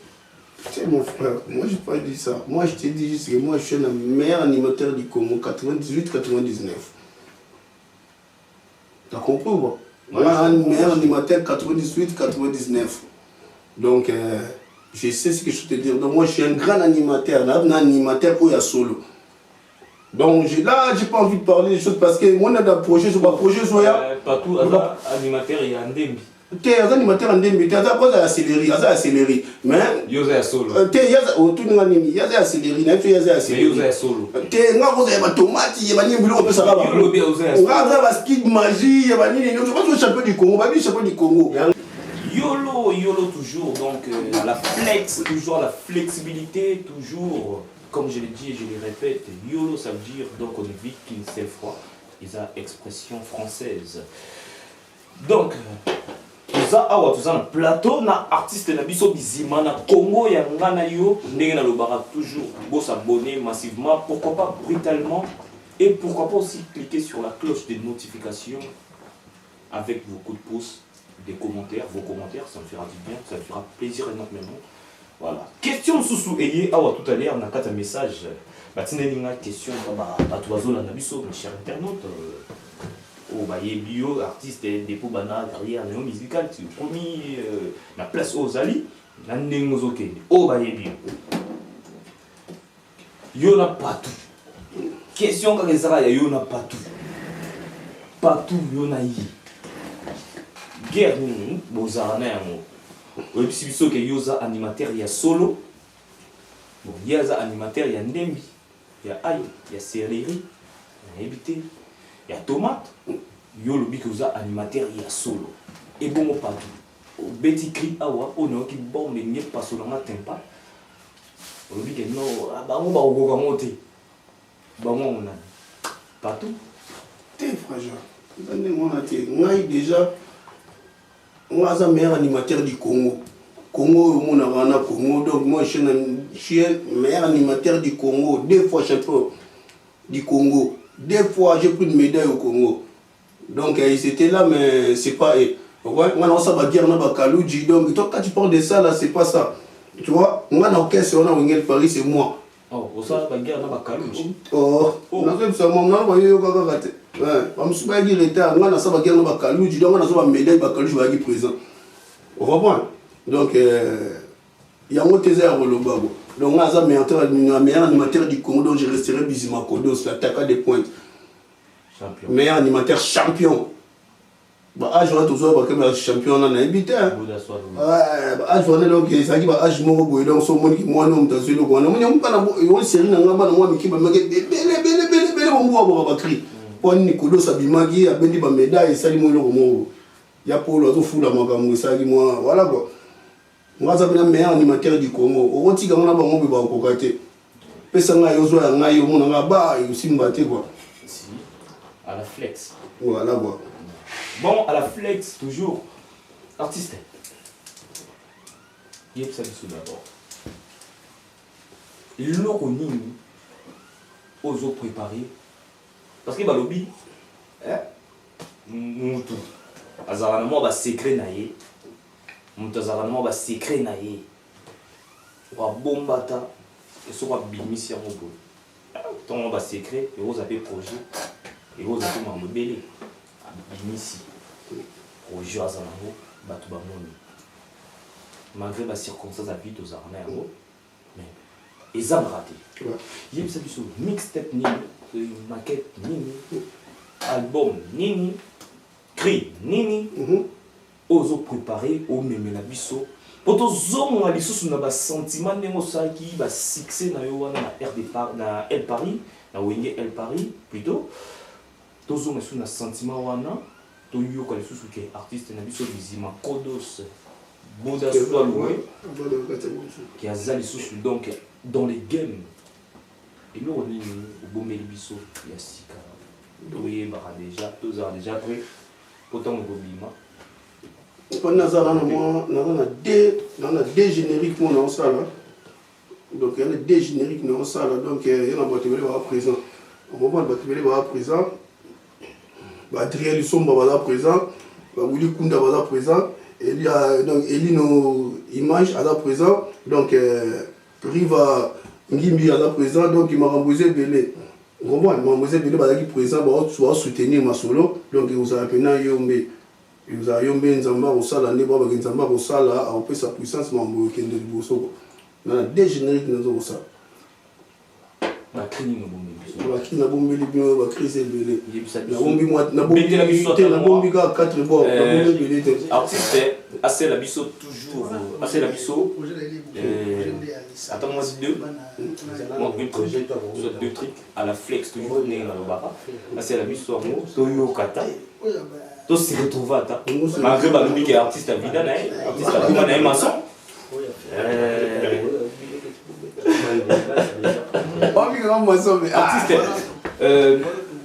C'est mon frère, moi je n'ai pas dit ça. Moi je t'ai dit juste que moi je suis le meilleur animateur du Congo, 98-99. T'as compris ou pas? Moi je suis le meilleur animateur 98-99. Donc je sais ce que je te dire. Donc moi je suis un grand animateur, un animateur où il y a solo. Donc là j'ai pas envie de parler des choses parce que moi on a des projets, sur un projet sur partout, animateur il y a un demi. T'es un animateur en demi, t'es un accéléré, mais il y a solo. T'es autour de l'anime, il y a accéléré, il y a accéléré. Solo. T'es un gros tomate, il y a un boulot comme ça. On va avoir skid magie, il y a un champion du Congo, champion du Congo. YOLO toujours, donc la flex, toujours la flexibilité, toujours, comme je l'ai dit et je le répète, YOLO ça veut dire donc on vit qu'une seule fois, ils ont expression française. Donc, tout ça na plateau, na artiste na biso bizima na Congo ya ngana yo, ndenge na lobara toujours, beau s'abonner massivement, pourquoi pas brutalement, et pourquoi pas aussi cliquer sur la cloche de notification avec vos coups de pouce. Des commentaires, vos commentaires, ça me fera du bien, ça me fera plaisir énormément. Voilà. Question sous ayé, tout à l'heure, on a quatre messages. Une question, mes chers internautes. Bio, artiste, dépôt banal, carrière néo-musicale, tu promis la place aux Ali, la néo-zoké. Bio. Yo n'a pas tout. Question quand il y a pas tout. Partout, yo n'a y. Guerre bozarana yango oyebisi biso ke yoza animateur ya solo bon yaza animateur ya ndembi ya ayo ya céleri nayebi te ya tomate yo lobi ke oza animateur ya solo ebongo partout obeti cri awa oyo nayoki bombe nye pasolanga tempa olobi ke no bango bakokoka ngo te bango ngo nani partout te fragile ngai déjà moi, je suis le meilleur animateur du Congo. Congo, Congo. Donc, moi, je suis le meilleur animateur du Congo. 2 fois champion du Congo. 2 fois, j'ai pris une médaille au Congo. Donc, ils étaient là, mais c'est pas eux. Moi, ça va dire, donc, quand tu parles de ça, là, c'est pas ça. Tu vois, moi, dans le on a Wengel Paris, c'est moi. Oh, ça va dire, on a Kalouji. Oh, on a fait ça, on a voyé au Kaka. Je me suis pas dit retard, on a ça va dire on a Kalouji, donc on a ça médaille Kalouji va être présent. On va voir. Donc il y a un autre thésard au Lobago. Donc on a ça meilleur animateur du Congo, donc je resterai Bizima Kodo, c'est l'attaquant des pointes. Champion. Meilleur animateur champion. Bah je vais toujours parce que champion on a habité. Ouais, je vais donc ça qui va âge mon boy donc son monde qui moi non t'as sur le coin. On pas na série na ngamba na moi qui va me belle mon bois va crier. Pour Nicolas Sabimagi a béni ma médaille, ça dit moi le romo. Il y a pour l'autre fou la magamou, ça dit moi, voilà quoi. Moi, ça le meilleur animateur du Congo. Au retour, quand on a bon, on va au côté. Pesanga yozo ya ngai yo mona ba aussi mbaté quoi. Si à la flex. Voilà quoi. Bon, à la flex toujours artiste. Il y a ça dessus d'abord. Le nini aux autres préparés. Parce que balobi mutu azalana mo ba secret na ye mutu azalana mo ba secret na ye wabombata esoka bimisi yango boye ntongo basecret ekozala mpe projet ekozala mpe mambo ebele abimisi projet aza nango bato bamoni malgré bacirconstance ya vie tozala na yango mais eza na rate yebisa biso mixtape nini maquette nini album nini cri nini ozoprépare omemela biso po tozonga lisusu na basentiment ndenge osalaki basuccès na yo wana na El Paris na wenge El Paris plutôt tozonga lisusu na sentiment wana toyoka lisusu ke artiste na biso bizima kodos boda soit loué qui aza lisusu donc dans les games eloko nini obomeli biso ya sika toyebaka déjà tozala déjà prêt otango kobima pendant ça, on a deux génériques pour nous ça là. Donc il y a deux génériques dans ça là. Donc il y a un batterie à présent. On va batterie à présent. Adrien Lussomba va présent. Willy Kunda va présent. Et il y a donc Elino Image à la présent. Donc Riva Ngimbi à la présent. Donc il m'a remboursé Belé. On va remboursé Belé va présent. Va soutenir ma solo. Donc vous avez maintenant Yombe. Nous avons bien Nzamba au sala, nous avons Nzamba au sala, à opérer sa puissance, mais on a des bossos. On a des génériques dans le sala. La crise n'a pas de la bombe, la crise est belée. La bombe, la bombe, la 4 bords. Artiste, assez la biseau toujours. Assez la biseau. Attends, moi, c'est deux. Moi, deux trucs à la flex, toujours né dans le bar. Assez la biseau, Toyo Kata. Tous se retrouvent à ta. Malgré que qui est artiste à vida, artiste à vida, maçon. Artiste.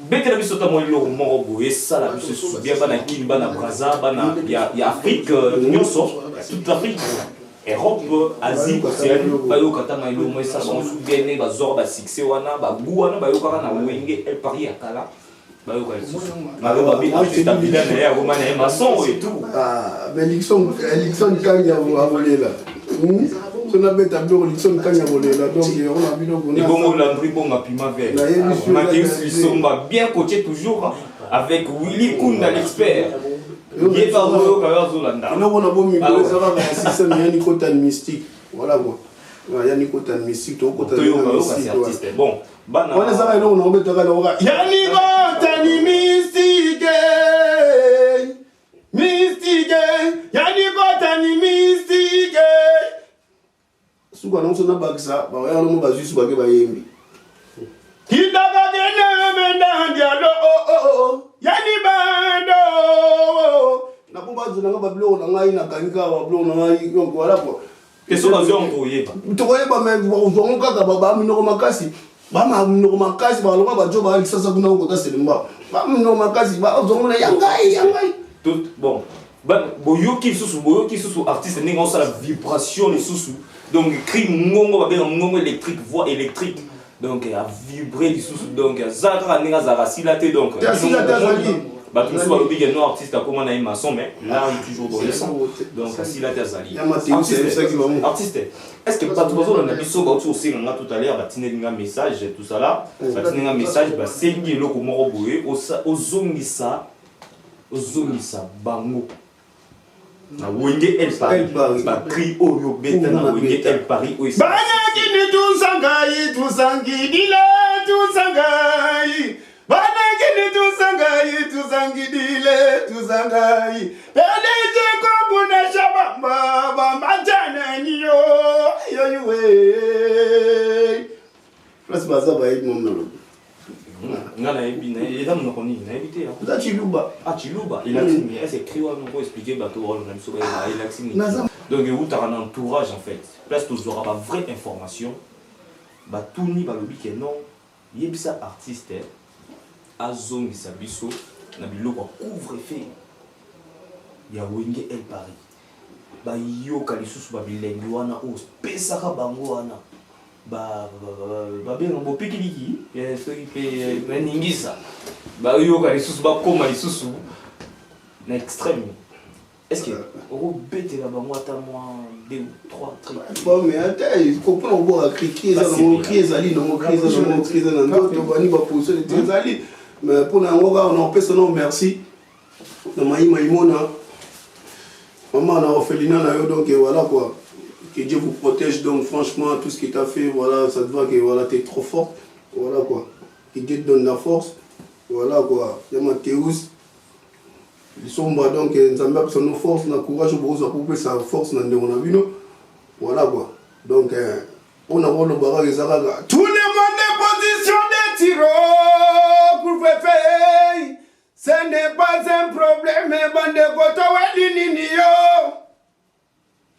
Bête la biso ta moi le morobo et ça la biso soubien bana kin bana braza bana ya Afrique nyonso toute l'Afrique Europe Asie océanie bayo katanga ilo moi ça sont soubien ba zor ba succès wana ba gu wana bayo kaka na wenge El Paris akala. Mais Lixon Kanya a volé là. On a bête à l'eau, Lixon Kanya a volé là. Donc on a vu donc on a. Bon, Landry, bon, à Pima Vert. Bien coaché toujours avec Willy Kunda l'expert. Il est pas au Zolanda. Non, on a beau me dire ça va, c'est ça, mais il y a une côte mystique. Voilà quoi. Il y a une côte mystique, tout côté mystique. Bon. On est ça, on a besoin de Yanni mystique, mystique, Yanni Gotani mystique. Souka non sona baksa, ba ya no ba juste ba ke ba yembi. Kinda ba gene menda ndialo oh Yanni bando. Na kumba zuna nga ba blo na ngai na kanika ba blo na ngai donc voilà quoi. Question ba zo ngo yeba. To yeba mais on kaka ba minoko makasi. Bama minoko makasi ba loba ba jo ba sasa kuna ko ta selimba. Ba minoko makasi ba zo na yangai. Tout bon. Boyoki susu artiste n'est pas la vibration les sous. Donc cri ngongo ba ngongo électrique voix électrique. Donc à vibrer les sous donc zakra ninga zarasilate donc. Bah tout ça le big no artiste a comment na maçon mais là on est toujours dans le son. Donc si la tazali. Artiste. Est-ce que pas tout ça on a biso ba aussi on a tout à l'heure ba tininga message tout ça là. Ba tininga message ba sengi loko moko boye o zongisa bango. Na wenge El Paris ba cri oyo beta na wenge El Paris o isa bana kini tusangidile bana kini tusangidile peleje kobuna shabamba bambajana niyo yoywe plus baza ba yi momno ngana ebina eza monoko nini na évité hein Chiluba il a dit mais est-ce écrit on peut expliquer bateau on a mis sur il a expliqué donc il y a un entourage en fait place tu auras pas vraie information ba tout ni ba lobi que non yebisa artiste azongi sa biso na biloko couvre-feu ya wenge El Paris ba yoka lisusu ba bilengi wana o pesaka bango wana ba bien bo pikiliki soki pe ningisa ba yoka lisusu ba koma lisusu na extrême Est-ce que vous bêtez là-bas, moi, t'as moi 2 ou 3 trucs. Bon, mais attends, il comprend voir à crier, ça, on crie, Zali, on crie, ça, on crie, ça, on va pas pousser les Zali. Mais pour nous, on peut son nom, merci. On a Maïmona. Maman, on a orphelinat, donc voilà quoi. Que Dieu vous protège, donc franchement, tout ce que tu as fait, voilà, ça te voit que voilà, tu es trop fort. Voilà quoi. Que Dieu te donne la force. Voilà quoi. Yama Théous. Ils sont bas donc, nous avons nos forces, nos courage, pour couper sa force dans le vie. Voilà quoi. Donc, on a le barrage des Aragas. Tout le monde est positionné, tiro, pour faire. Ce n'est pas un problème, mais bande goto welinio.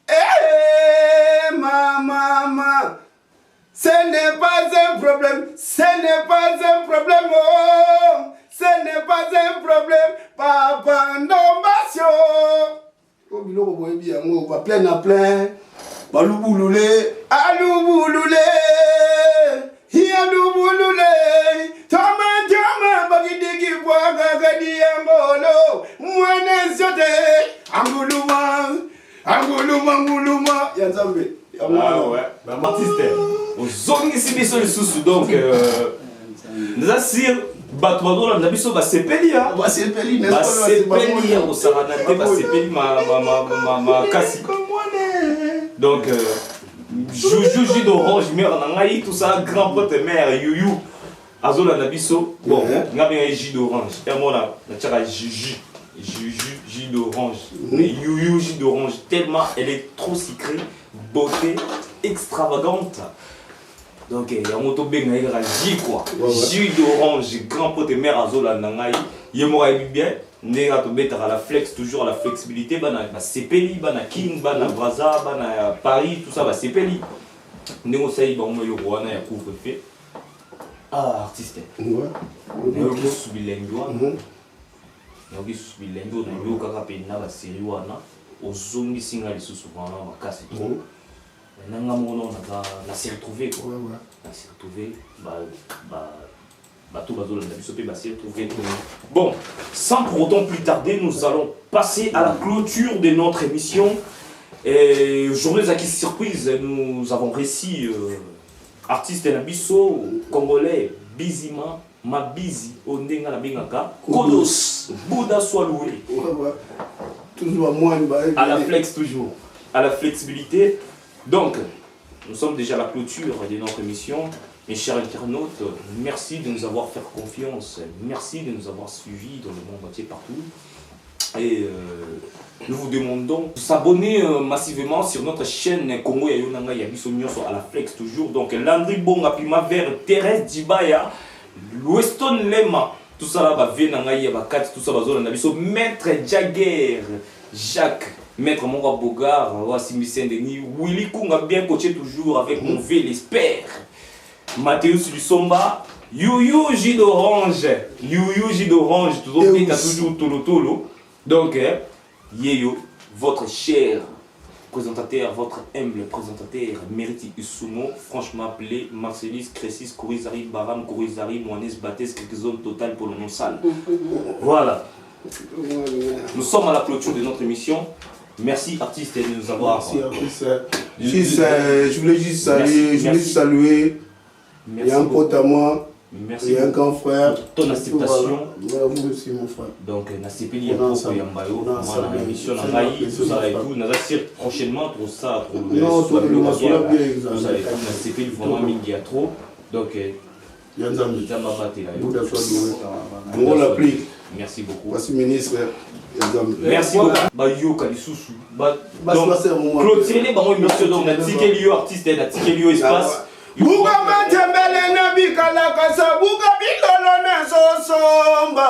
Eh, maman. Ce n'est pas un problème, ce n'est pas un problème, oh. Ce n'est pas un problème, papa ndombasio. Oh, biloko boye bien, on va plein à plein. Balouboulou, alouboulou, hialouboulou. Toma, bagidigi boaga gadi ambolo. Mwana zote, anguluma, yanzambe. Ah ouais, bah artiste. Aux hommes ici, mais sur les sous donc, nous assure. Batouado la nabiso ba sepeli ya ba sepeli ya au saranate ba sepeli ma kasi donc juju d'orange mère nangai tout ça grand pote mère yuyu azola nabiso bon nga bien jus d'orange et moi là na tchaka jus d'orange mais yuyu jus d'orange tellement elle est trop sucrée beauté extravagante. Donc, il y a un moto bien jus quoi. Jus d'orange, grand pot de mer azola nangai. Il y bien. Néga to bête à la flex, toujours à la flexibilité. Bana sepeli, bana king, bana braza, bana Paris, tout ça va sepeli. Négo saï, bah on me le roi, na ya couvre-feu. Ah, artiste. Ouais. Négo subi lengua. Négo subi lengua, négo kaka pena la série wana. Ozongi singa les sous wana makasi. Nanga mono na s'est retrouvé quoi. On s'est retrouvé tout bazolo na biso pe ba s'est retrouvé. Bon, sans pour autant plus tarder, nous allons passer à la clôture de notre émission. Et journée acquis surprise, nous avons réussi artiste na biso congolais Bizima Mabizi Ondenga na bengaka Kodos Bouddha soit loué. Toujours à la flex toujours, à la flexibilité. Donc, nous sommes déjà à la clôture de notre émission. Mes chers internautes, merci de nous avoir fait confiance. Merci de nous avoir suivis dans le monde entier partout. Et nous vous demandons de s'abonner massivement sur notre chaîne Congo Yayonanga Yabiso Nyonso à la flex toujours. Donc, Landry Bonga Primavera, Thérèse Dibaya, Weston Lema, tout ça là, Venanga Yabakat, tout ça, Maître Jagger, Jacques. Maître Monga Bogar, Wassimi Saint-Denis, Willy Kunga bien coaché toujours avec mon V l'espère. Mathéus Lussomba, Youyou J d'orange, toujours bien toujours Tolo. Donc, Yeyo, votre cher présentateur, votre humble présentateur, Mériti Isumo, franchement appelé Marcelis, Crécis, Kourizari, Baram, Kourizari, Moanes, Bates, quelques zones totales pour le nom sale. Voilà. Nous sommes à la clôture de notre émission. Merci artiste de nous avoir. Merci artiste. Je voulais juste saluer. Il y a un pote à moi. Merci. Il y a un grand frère. Ton acceptation. Voilà, vous aussi mon frère. Donc Nasipeli Yambayo, Yambayo, la émission Nangaï, tout ça et tout. Nous allons prochainement pour ça, pour le vous allez tout Nasipeli vraiment mingi à trop. Donc on l'applique. Merci beaucoup. Merci ministre. Merci beaucoup. Yo Kalisusu. Donc clôturer les bancs émission donc na tikelio artiste na tikelio espace. Buga matembele na bikala kasa buga bilolo na sosomba.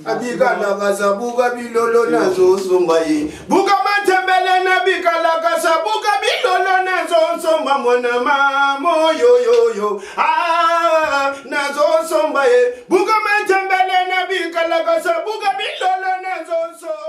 Abika na kasa buga bilolo na sosomba ye. Buga matembele na bikala kasa buga bilolo na sosomba mwana mamo yo. Ah na sosomba ye. Buga matembele na bikala kasa buga bilolo na sosomba.